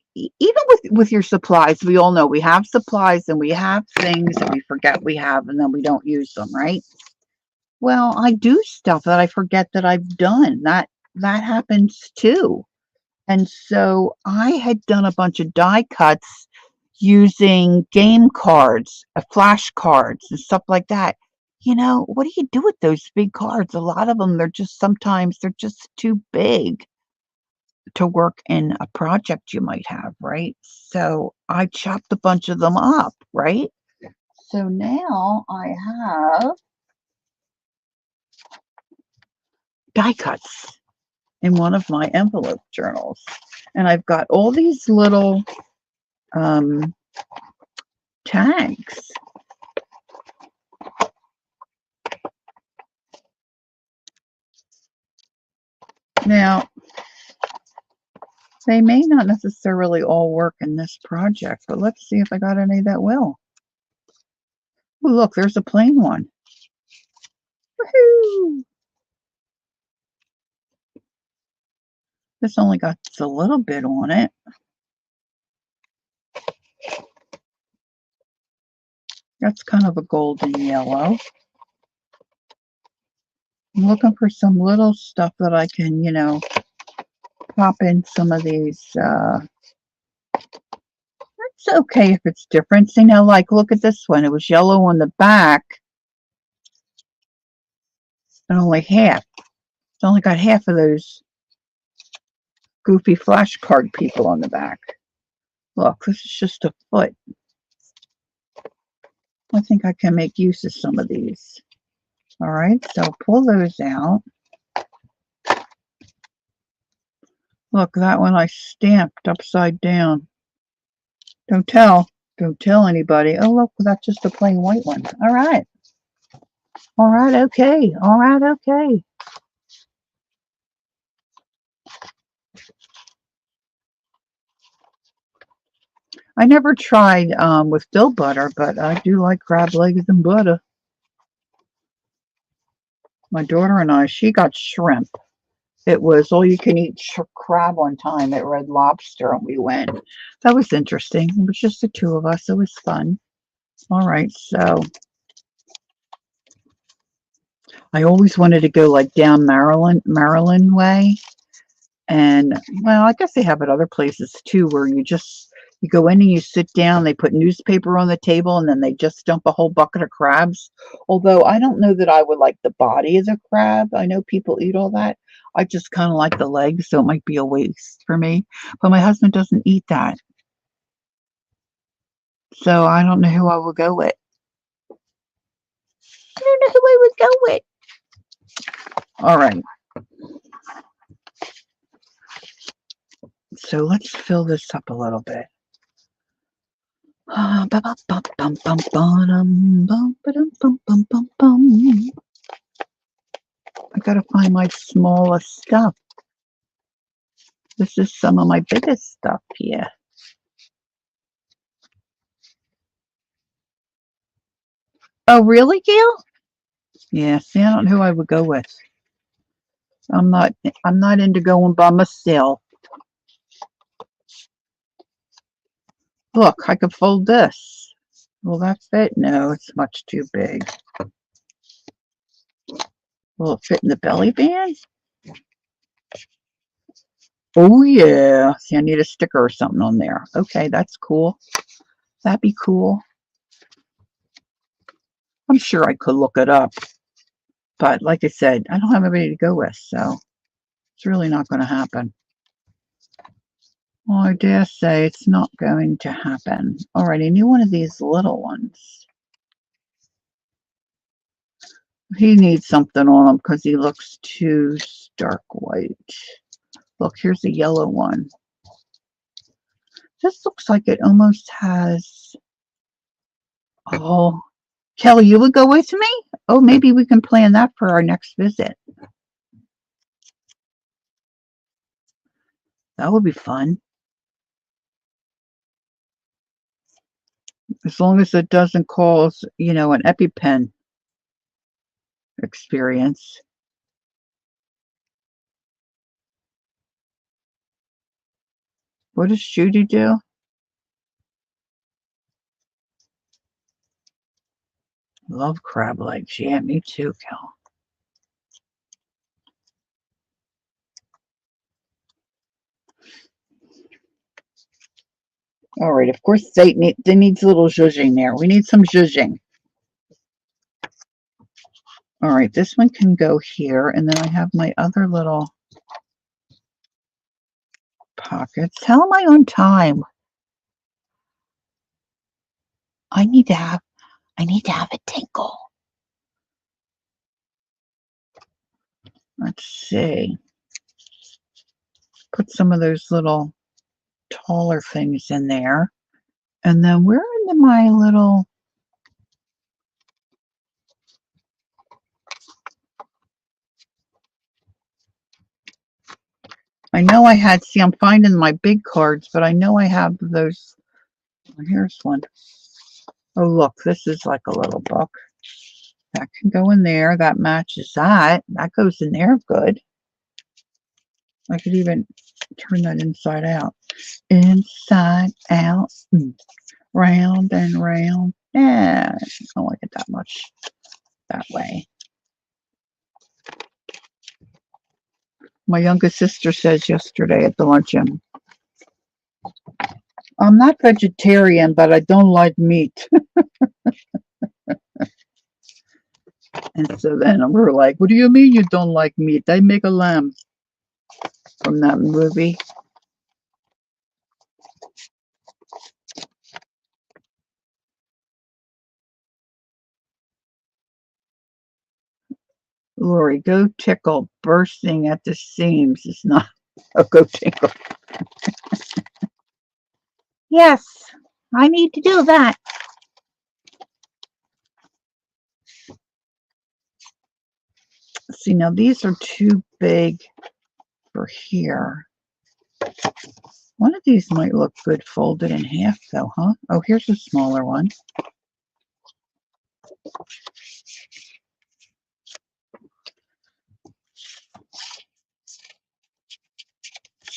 with your supplies, we all know we have supplies and we have things that we forget we have, and then we don't use them, right? Well, I do stuff that I forget that I've done. That happens too. And so I had done a bunch of die cuts using game cards, flashcards, and stuff like that. What do you do with those big cards? A lot of them, sometimes they're just too big to work in a project you might have, right? So I chopped a bunch of them up, right? So now I have die cuts in one of my envelope journals. And I've got all these little tags. Now, they may not necessarily all work in this project, but let's see if I got any that will. Oh, look, there's a plain one. Woohoo! This only got a little bit on it. That's kind of a golden yellow. I'm looking for some little stuff that I can, pop in some of these. It's okay if it's different. See, now, like, look at this one. It was yellow on the back and only half. It's only got half of those goofy flashcard people on the back. Look, this is just a foot. I think I can make use of some of these. All right, so pull those out. Look, that one I stamped upside down. Don't tell anybody. Oh, look, that's just a plain white one. All right, okay. I never tried with dill butter, but I do like crab legs and butter. My daughter and I, she got shrimp. It was all you can eat crab one time at Red Lobster, and we went. That was interesting. It was just the two of us. It was fun. All right, so I always wanted to go like down Maryland way. And well, I guess they have it other places too, where you go in and you sit down, they put newspaper on the table, and then they just dump a whole bucket of crabs. Although I don't know that I would like the body of the crab. I know people eat all that. I just kind of like the legs, so it might be a waste for me. But my husband doesn't eat that. So I don't know who I will go with. I don't know who I would go with. All right. So let's fill this up a little bit. I gotta find my smallest stuff. This is some of my biggest stuff here. Oh, really, Gail? Yeah, see, I don't know who I would go with. I'm not into going by myself. Look, I could fold this. Will that fit? No, it's much too big. Will it fit in the belly band? Oh, yeah. See, I need a sticker or something on there. Okay, that's cool. That'd be cool. I'm sure I could look it up. But like I said, I don't have anybody to go with, so it's really not going to happen. Well, I dare say it's not going to happen. Alright, I need one of these little ones. He needs something on him because he looks too stark white. Look, here's a yellow one. This looks like it almost has... Oh, Kelly, you would go with me? Oh, maybe we can plan that for our next visit. That would be fun. As long as it doesn't cause, an EpiPen experience. What does Judy do? Love crab legs. Yeah, me too, Kel. All right, of course, they needs a little zhuzhing there. We need some zhuzhing. All right, this one can go here, and then I have my other little pockets. How am I on time? I need to have a tinkle. Let's see. Put some of those little taller things in there. And then where are my little... I know I had, see, I'm finding my big cards, but I know I have those. Here's one. Oh, look, this is like a little book. That can go in there. That matches that. That goes in there good. I could even turn that inside out. Inside out. Round and round. Yeah, I don't like it that much that way. My youngest sister says yesterday at the luncheon, I'm not vegetarian, but I don't like meat. And so then we were like, what do you mean you don't like meat? I make a lamb from that movie. Lori, go tickle. Bursting at the seams is not a go tickle. Yes, I need to do that. See, now these are too big for here. One of these might look good folded in half though, huh? Oh, here's a smaller one.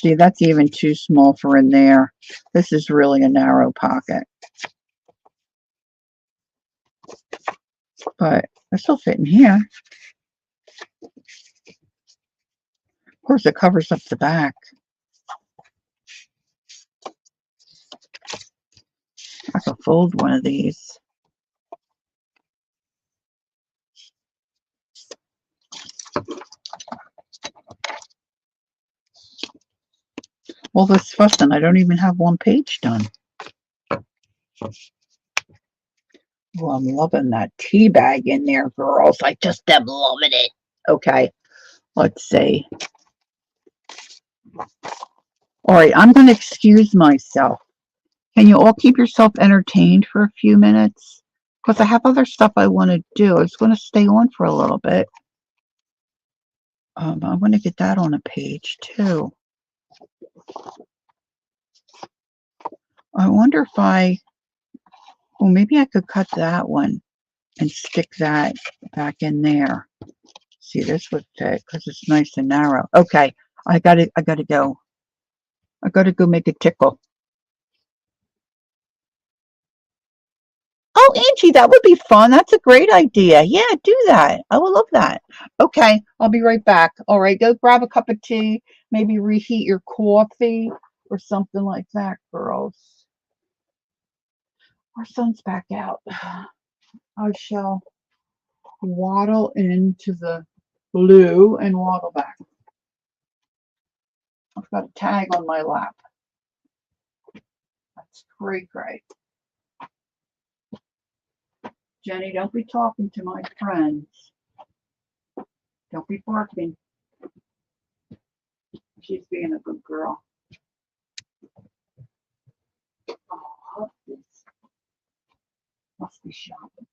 See, that's even too small for in there. This is really a narrow pocket. But this will fit in here. Of course, it covers up the back. I could fold one of these. All this fuss, and I don't even have one page done. Oh, I'm loving that tea bag in there, girls. I just am loving it. Okay, let's see. All right, I'm going to excuse myself. Can you all keep yourself entertained for a few minutes? Because I have other stuff I want to do. I was going to stay on for a little bit. I want to get that on a page too. I wonder if well, maybe I could cut that one and stick that back in there. See, this would fit because it's nice and narrow. Okay, I gotta go. I gotta go make a tickle. Oh, Angie, that would be fun. That's a great idea. Yeah, do that. I would love that. Okay, I'll be right back. All right, go grab a cup of tea, maybe reheat your coffee or something like that, girls. Our sun's back out. I shall waddle into the blue and waddle back. I've got a tag on my lap. That's great. Jenny, don't be talking to my friends. Don't be barking. She's being a good girl. Oh, this must be shopping.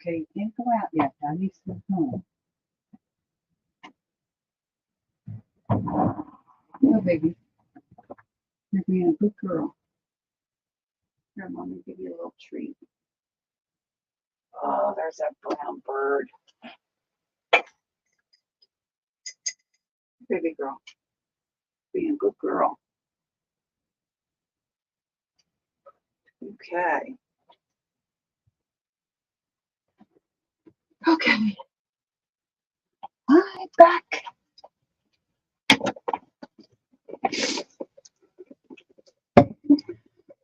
Okay, you can't go out yet. Daddy's still home. No, baby. You're being a good girl. Here, Mommy, give you a little treat. Oh, there's that brown bird. Baby girl. Being a good girl. Okay. Okay. I'm back.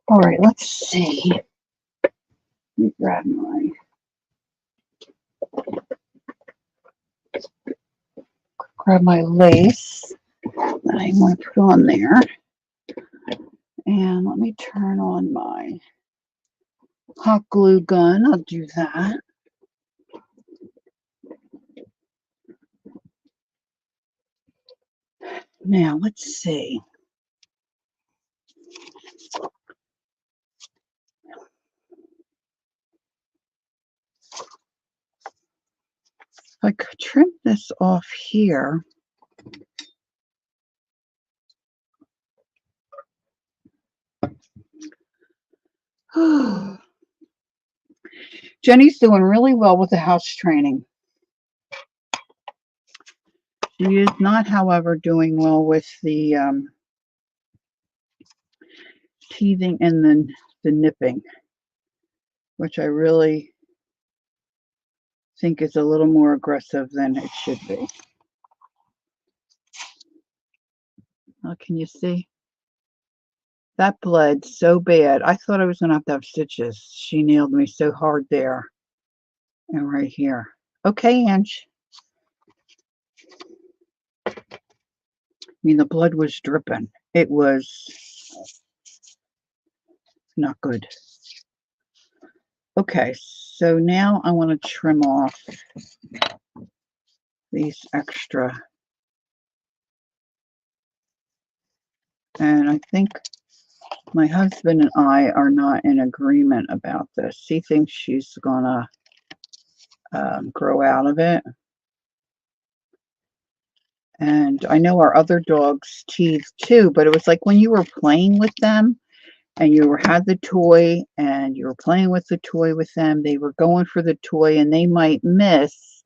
All right, let's see. Let me grab my lace that I want to put on there. And let me turn on my hot glue gun. I'll do that. Now, let's see. If I could trim this off here. Jenny's doing really well with the house training. She is not, however, doing well with the teething and the nipping, which I really think is a little more aggressive than it should be. Oh, can you see? That bled so bad. I thought I was going to have stitches. She nailed me so hard there and right here. Okay, Ange. I mean, the blood was dripping. It was not good. Okay, so now I want to trim off these extra. And I think my husband and I are not in agreement about this. He thinks she's gonna grow out of it. And I know our other dogs teethed too, but it was like when you were playing with them and you had the toy and you were playing with the toy with them, they were going for the toy and they might miss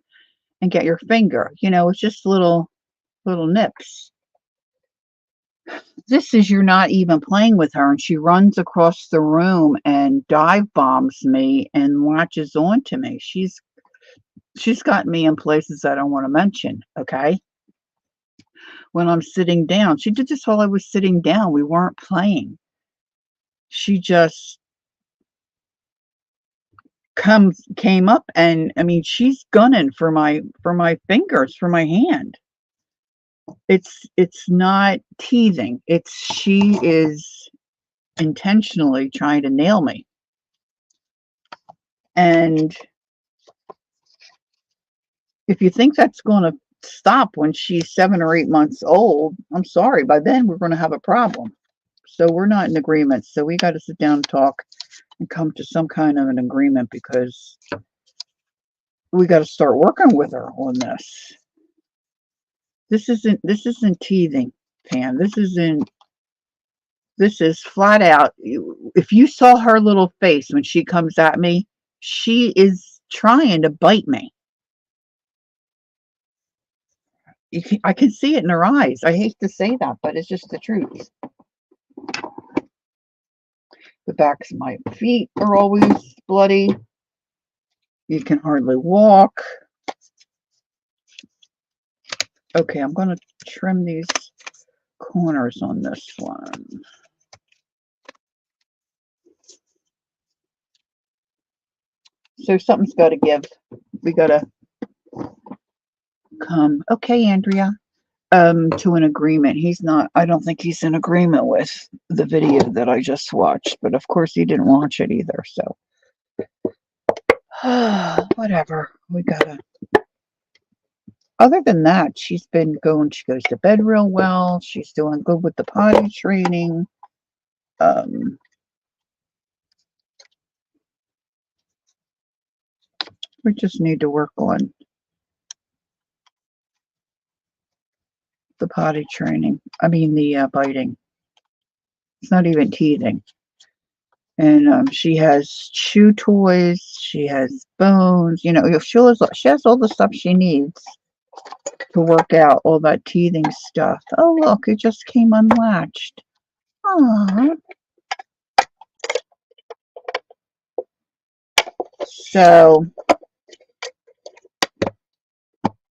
and get your finger. You know, it's just little nips. This is you're not even playing with her and she runs across the room and dive bombs me and latches onto me. She's got me in places I don't want to mention, okay? When I'm sitting down. She did this while I was sitting down. We weren't playing. She just came up and I mean she's gunning for my fingers, for my hand. It's not teething. She is intentionally trying to nail me. And if you think that's going to stop when she's 7 or 8 months old, I'm sorry, by then we're going to have a problem. So we're not in agreement. So we got to sit down and talk and come to some kind of an agreement because we got to start working with her on this. This isn't teething, Pam. This is flat out. If you saw her little face when she comes at me, she is trying to bite me. I can see it in her eyes. I hate to say that, but it's just the truth. The backs of my feet are always bloody. You can hardly walk. Okay, I'm going to trim these corners on this one. So something's got to give. We got to come. Okay, Andrea. To an agreement. I don't think he's in agreement with the video that I just watched, but of course he didn't watch it either, so whatever. Other than that, she goes to bed real well. She's doing good with the potty training. We just need to work on the potty training. I mean the biting. It's not even teething. And she has chew toys. She has bones. She has all the stuff she needs to work out all that teething stuff. Oh, look, it just came unlatched. Aww. So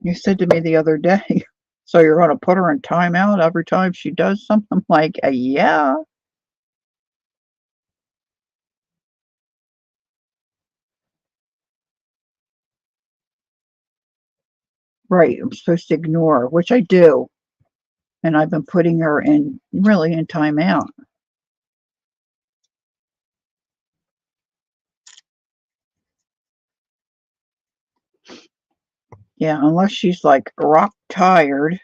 you said to me the other day, so you're going to put her in timeout every time she does something? I'm like, yeah. Right. I'm supposed to ignore her, which I do. And I've been putting her really in timeout. Yeah, unless she's like rock tired.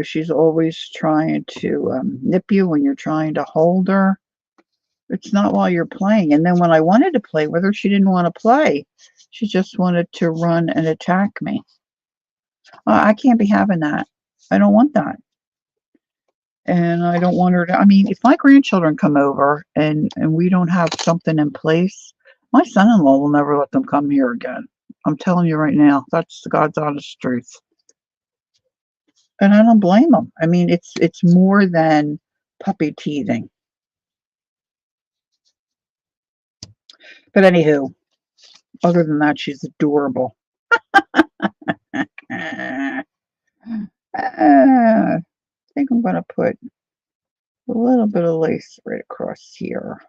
She's always trying to nip you when you're trying to hold her. It's not while you're playing. And then when I wanted to play with her, she didn't want to play. She just wanted to run and attack me. I can't be having that. I don't want that. And I don't want her to. I mean, if my grandchildren come over and we don't have something in place, my son-in-law will never let them come here again. I'm telling you right now, that's the God's honest truth. And I don't blame them. I mean, it's more than puppy teething. But anywho, other than that, she's adorable. I think I'm going to put a little bit of lace right across here.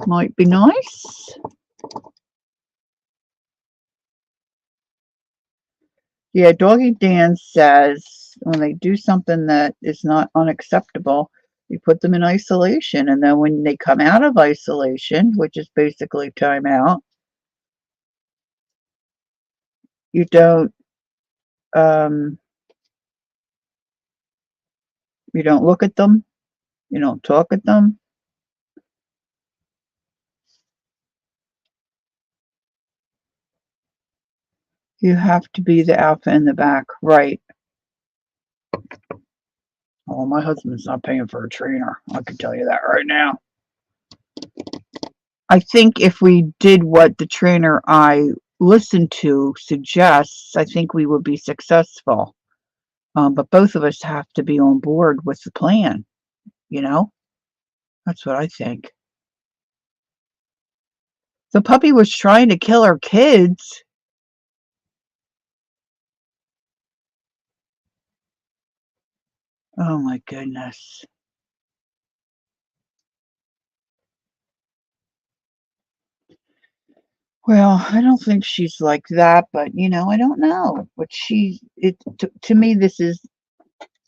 Might be nice. Yeah, Doggy Dan says when they do something that is not unacceptable, you put them in isolation. And then when they come out of isolation, which is basically timeout, you um, don't look at them. You don't talk at them. You have to be the alpha in the back, right? Oh, my husband's not paying for a trainer. I can tell you that right now. I think if we did what the trainer I listened to suggests, I think we would be successful. But both of us have to be on board with the plan, you know? That's what I think. The puppy was trying to kill our kids. Oh my goodness. Well, I don't think she's like that, but I don't know. But to me, this is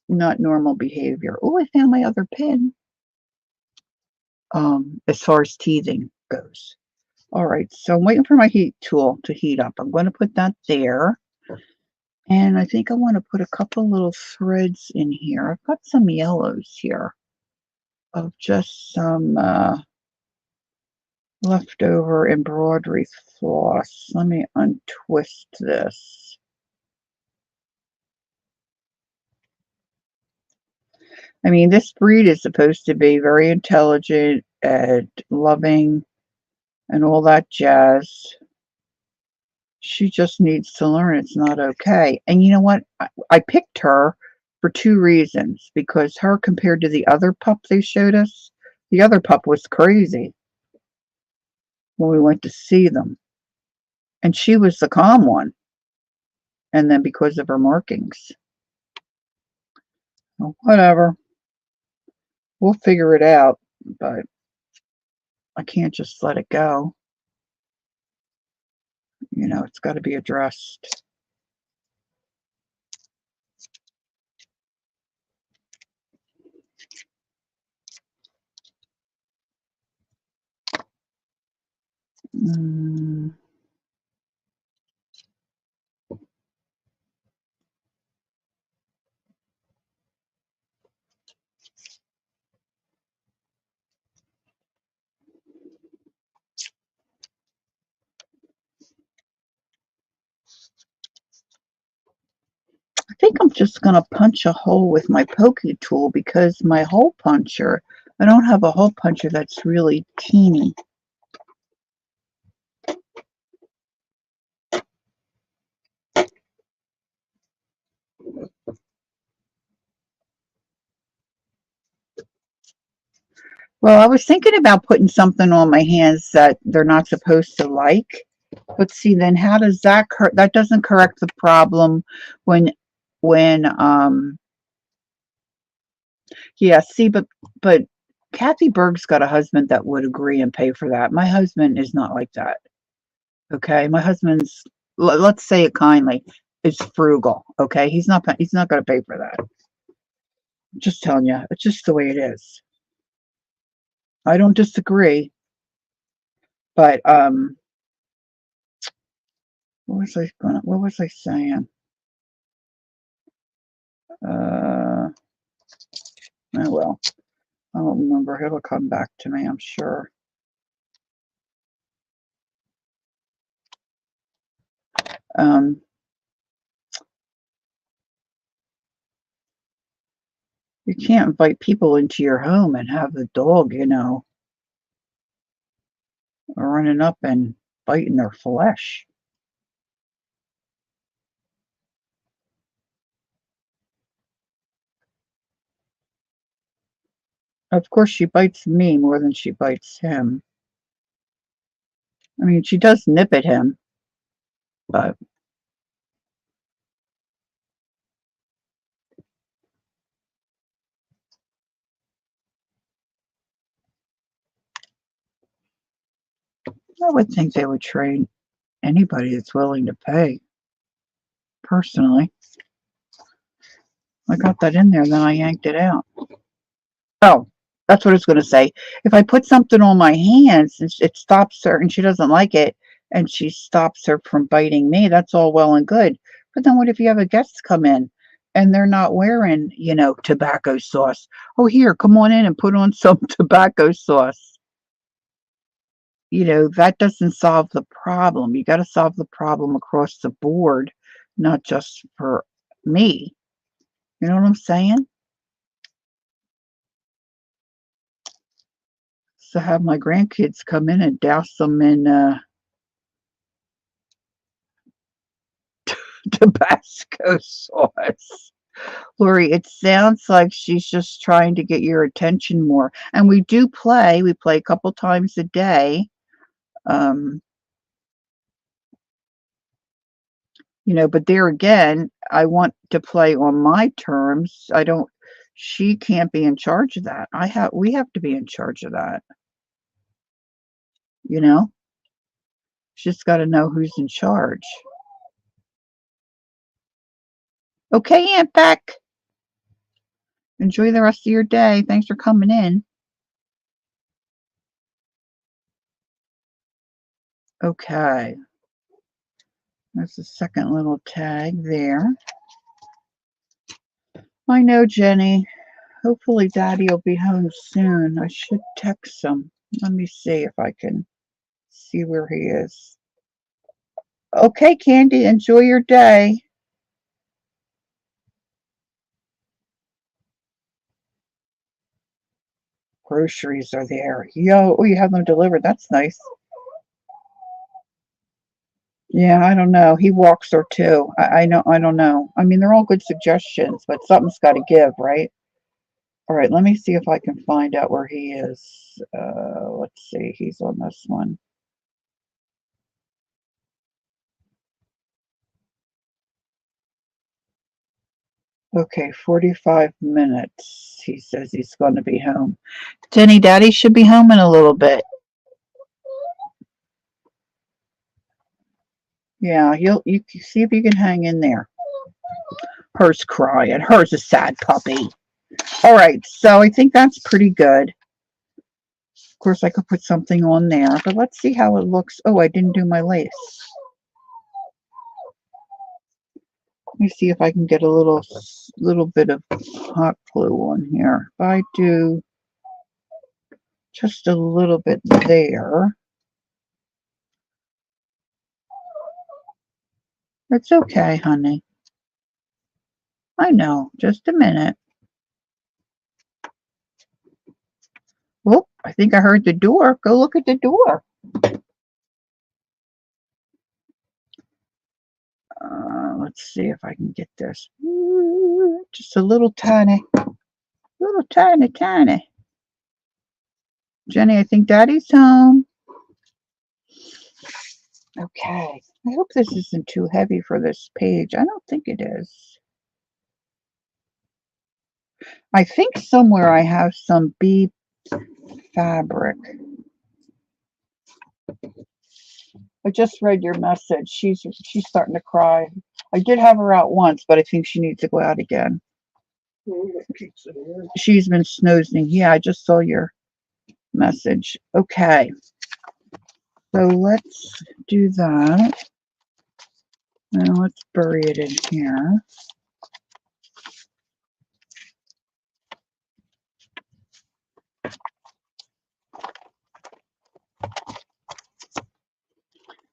not normal behavior. Oh, I found my other pin. As far as teething goes. All right, so I'm waiting for my heat tool to heat up. I'm going to put that there. And I think I want to put a couple little threads in here. I've got some yellows here of just some leftover embroidery floss. Let me untwist this. I mean, this breed is supposed to be very intelligent and loving and all that jazz. She just needs to learn it's not okay. And you know what? I picked her for two reasons. Because her, compared to the other pup they showed us, the other pup was crazy when we went to see them. And she was the calm one. And then because of her markings. Well, whatever. We'll figure it out. But I can't just let it go. It's got to be addressed. Mm. I think I'm just going to punch a hole with my pokey tool because my hole puncher I don't have a hole puncher that's really teeny. Well, I was thinking about putting something on my hands that they're not supposed to like. But see, then how does that that doesn't correct the problem when when yeah, see, but Kathy Berg's got a husband that would agree and pay for that. My husband is not like that. Okay, my husband's let's say it kindly, is frugal. Okay, he's not going to pay for that. I'm just telling you, it's just the way it is. I don't disagree, but what was I saying? Oh well, I don't remember. It'll come back to me, I'm sure. Um, you can't invite people into your home and have the dog, running up and biting their flesh. Of course, she bites me more than she bites him. I mean, she does nip at him, but I would think they would train anybody that's willing to pay. Personally, I got that in there, then I yanked it out. Oh, that's what I was going to say. If I put something on my hands, it stops her, and she doesn't like it, and she stops her from biting me. That's all well and good. But then what if you have a guest come in and they're not wearing, tobacco sauce? Oh, here, come on in and put on some tobacco sauce. That doesn't solve the problem. You got to solve the problem across the board, not just for me. You know what I'm saying? So have my grandkids come in and douse them in Tabasco sauce. Lori, it sounds like she's just trying to get your attention more. And we do play. We play a couple times a day. Um, but there again, I want to play on my terms. I don't She can't be in charge of that. We have to be in charge of that, you know? She's got to know who's in charge. Okay, Aunt Beck. Enjoy the rest of your day. Thanks for coming in. Okay. There's the second little tag there. I know, Jenny. Hopefully Daddy will be home soon. I should text him. Let me see if I can see where he is. Okay, Candy, enjoy your day. Groceries are there. Yo, oh, you have them delivered. That's nice. Yeah, I don't know. He walks her too. I know. I don't know. I mean, they're all good suggestions, but something's got to give, right? All right, let me see if I can find out where he is. Let's see. He's on this one. Okay, 45 minutes. He says he's going to be home. Jenny, Daddy should be home in a little bit. Yeah, you see if you can hang in there. Her's crying. Her's a sad puppy. All right, so I think that's pretty good. Of course, I could put something on there, but let's see how it looks. Oh, I didn't do my lace. Let me see if I can get a little bit of hot glue on here. If I do just a little bit there, it's okay, honey. I know. Just a minute. Whoop, I think I heard the door. Go look at the door. Let's see if I can get this. Just a little tiny. Jenny, I think Daddy's home. Okay. I hope this isn't too heavy for this page. I don't think it is. I think somewhere I have some bee fabric. I just read your message. She's starting to cry. I did have her out once, but I think she needs to go out again. She's been snoozing. Yeah, I just saw your message. Okay. So let's do that. Now let's bury it in here.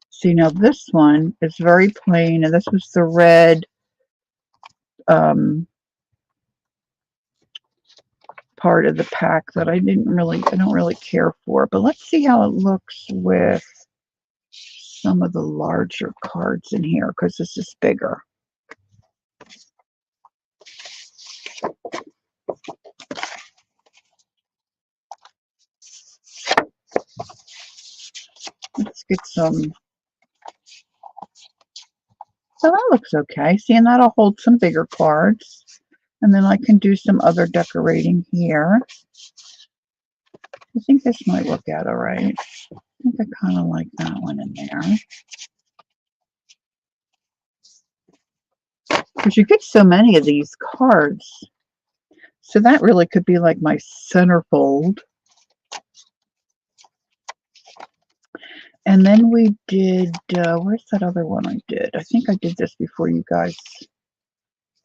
See, now this one is very plain, and this was the red part of the pack that I don't really care for. But let's see how it looks with some of the larger cards in here, because this is bigger. Let's get some. So that looks okay. See, and that'll hold some bigger cards. And then I can do some other decorating here. I think this might look out all right. I think I kind of like that one in there. Because you get so many of these cards. So that really could be like my centerfold. And then we did, where's that other one I did? I think I did this before you guys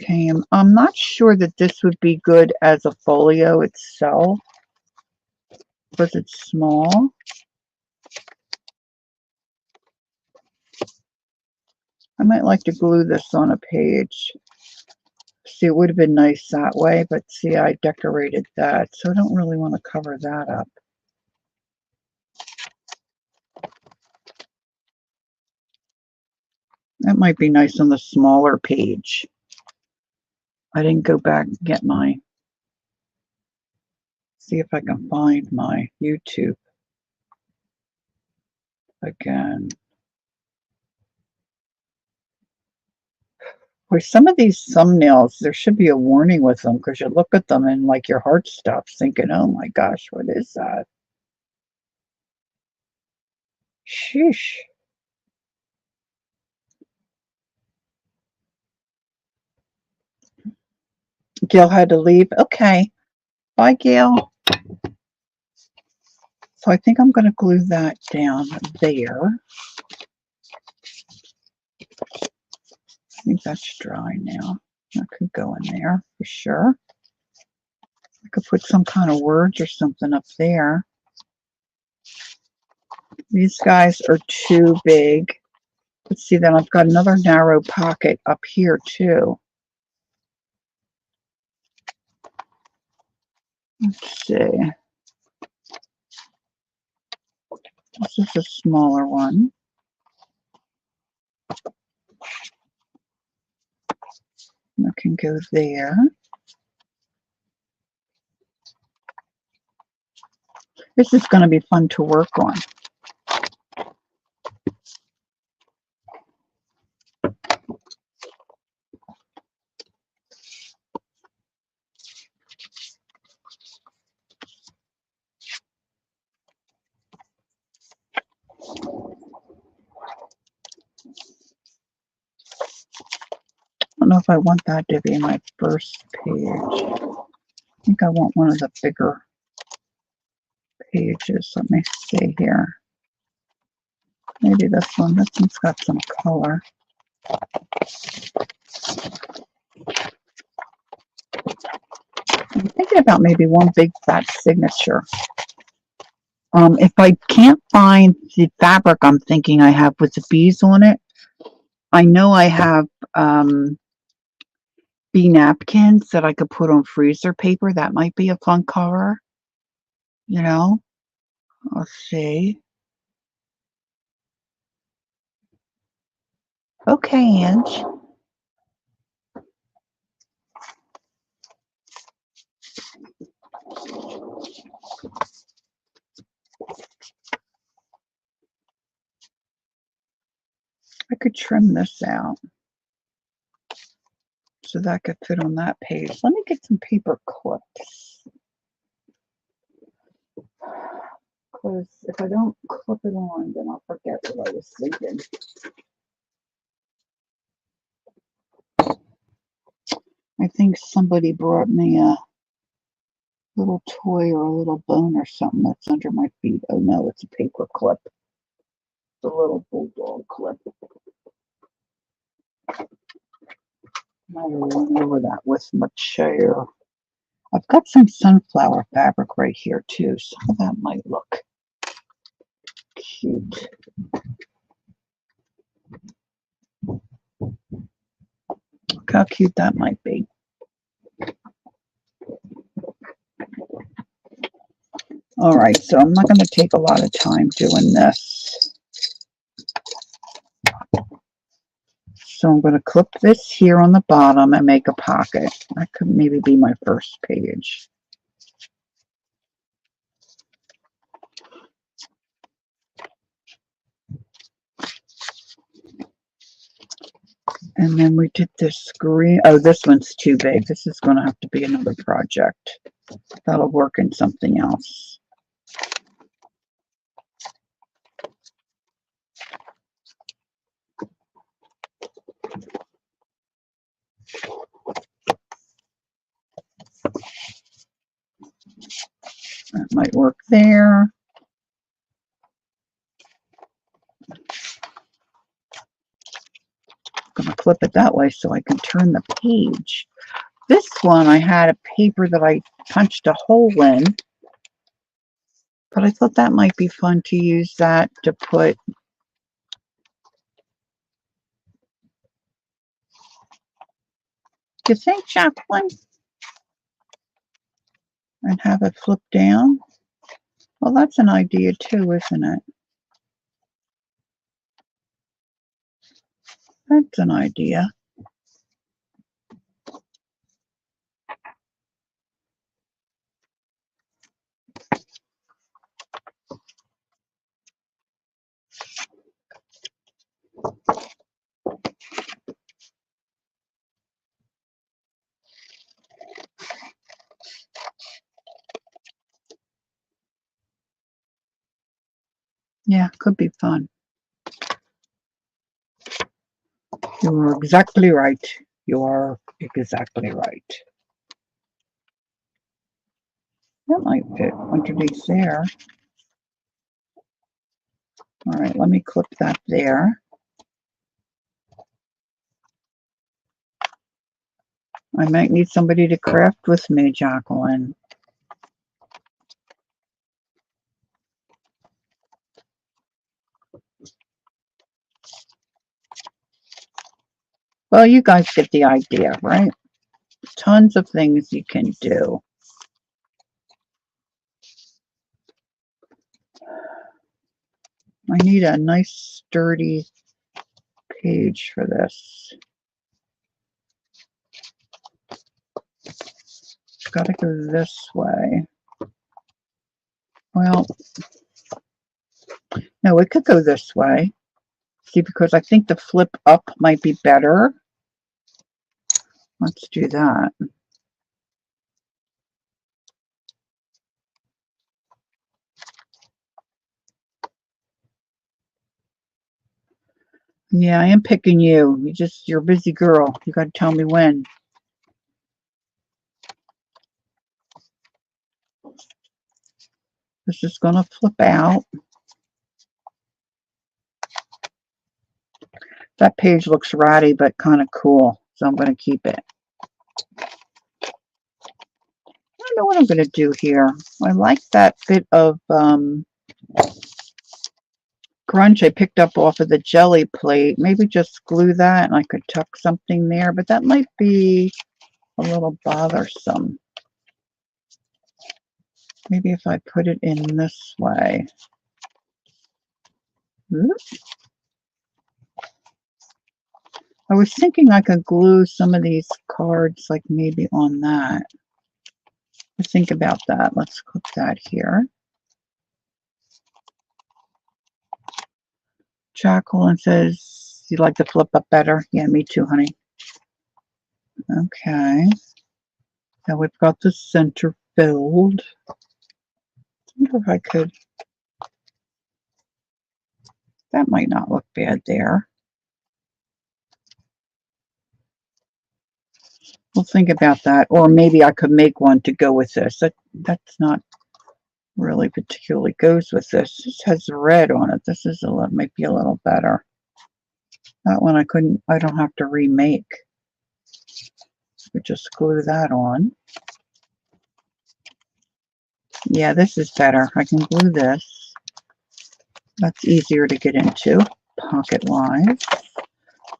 came. I'm not sure that this would be good as a folio itself, because it's small. I might like to glue this on a page. See, it would have been nice that way, but see, I decorated that, so I don't really want to cover that up. That might be nice on the smaller page. I didn't go back and get my, see if I can find my YouTube again. For some of these thumbnails, there should be a warning with them, because you look at them and like your heart stops thinking, oh my gosh, what is that? Sheesh. Gail had to leave. Okay. Bye, Gail. So I think I'm going to glue that down there. I think that's dry now. That could go in there for sure. I could put some kind of words or something up there. These guys are too big. Let's see, then I've got another narrow pocket up here too. Let's see. This is a smaller one. That can go there. This is going to be fun to work on. I don't know if I want that to be my first page. I think I want one of the bigger pages. Let me see here. Maybe this one. This one's got some color. I'm thinking about maybe one big fat signature. If I can't find the fabric I'm thinking I have with the bees on it, I know I have bee napkins that I could put on freezer paper. That might be a fun cover. you know. Let's see. Okay, Ange. I could trim this out so that could fit on that page. Let me get some paper clips. Because if I don't clip it on, then I'll forget what I was thinking. I think somebody brought me a little toy or a little bone or something that's under my feet. Oh no, it's a paper clip. The little bulldog clip. I went over that with my chair. I've got some sunflower fabric right here too, so that might look cute. Look how cute that might be. All right, so I'm not going to take a lot of time doing this. So I'm going to clip this here on the bottom and make a pocket. That could maybe be my first page. And then we did this green. Oh, this one's too big. This is going to have to be another project. That'll work in something else. That might work there. I'm going to clip it that way so I can turn the page. This one, I had a paper that I punched a hole in, but I thought that might be fun to use that to put you think, Jacqueline? And have it flip down? Well, that's an idea too, isn't it? That's an idea. Yeah, could be fun. You are exactly right. You are exactly right. That might fit underneath there. All right, let me clip that there. I might need somebody to craft with me, Jacqueline. Well, you guys get the idea, right? Tons of things you can do. I need a nice sturdy page for this. It's got to go this way. Well, no, it could go this way. See, because I think the flip up might be better. Let's do that. Yeah, I am picking you. You're a busy girl. You got to tell me when. This is going to flip out. That page looks ratty, but kind of cool. So I'm going to keep it. I don't know what I'm going to do here. I like that bit of grunge I picked up off of the jelly plate. Maybe just glue that and I could tuck something there, but that might be a little bothersome. Maybe if I put it in this way. Oops. I was thinking I could glue some of these cards like maybe on that. Think about that. Let's click that here. Jacqueline says, you like to flip up better? Yeah, me too, honey. Okay. Now we've got the center filled. I wonder if I could. That might not look bad there. We'll think about that. Or maybe I could make one to go with this. That's not really particularly goes with this. This has red on it. This is might be a little better. That one I don't have to remake. We just glue that on. Yeah, this is better. I can glue this. That's easier to get into pocket-wise.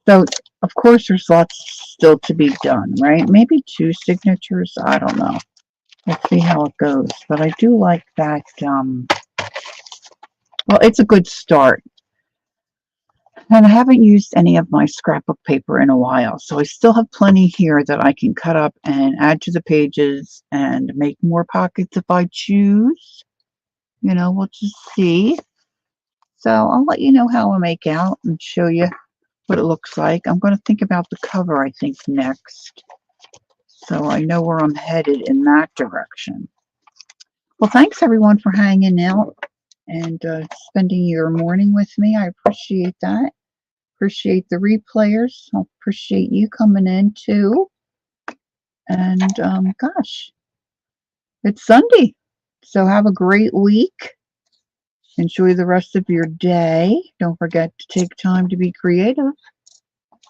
So, of course, there's lots still to be done, right? Maybe 2 signatures. I don't know. Let's see how it goes. But I do like that. Well, it's a good start. And I haven't used any of my scrapbook paper in a while, so I still have plenty here that I can cut up and add to the pages and make more pockets if I choose. You know, we'll just see. So I'll let you know how I make out and show you what it looks like. I'm going to think about the cover, I think, next, so I know where I'm headed in that direction. Well, thanks everyone for hanging out and spending your morning with me. I appreciate that. Appreciate the replayers. I appreciate you coming in too. And gosh, it's Sunday. So have a great week. Enjoy the rest of your day. Don't forget to take time to be creative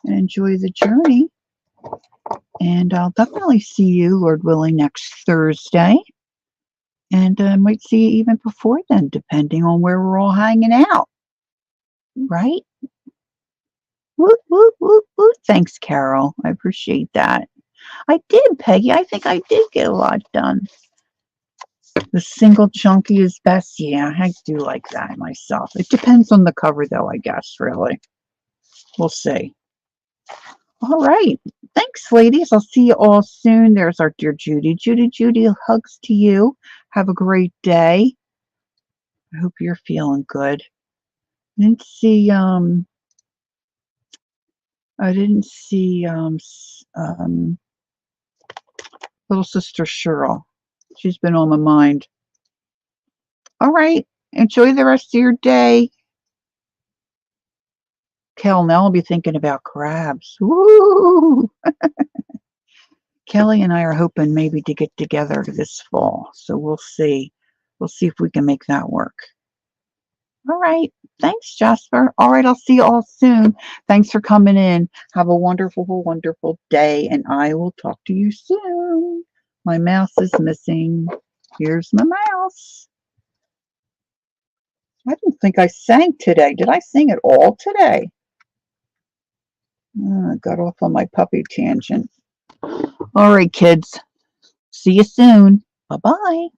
and enjoy the journey. And I'll definitely see you, Lord willing, next Thursday. And I might see you even before then, depending on where we're all hanging out. Right? Woot, woot, woot, woot. Thanks, Carol. I appreciate that. I did, Peggy. I think I did get a lot done. The single chunky is best. Yeah, I do like that myself. It depends on the cover, though, I guess, really. We'll see. All right. Thanks, ladies. I'll see you all soon. There's our dear Judy. Judy, hugs to you. Have a great day. I hope you're feeling good. I didn't see little sister Cheryl. She's been on my mind. All right. Enjoy the rest of your day. Kel, now I'll be thinking about crabs. Woo! Kelly and I are hoping maybe to get together this fall. So we'll see. We'll see if we can make that work. All right. Thanks, Jasper. All right. I'll see you all soon. Thanks for coming in. Have a wonderful, wonderful day. And I will talk to you soon. My mouse is missing. Here's my mouse. I didn't think I sang today. Did I sing at all today? I got off on my puppy tangent. All right, kids. See you soon. Bye-bye.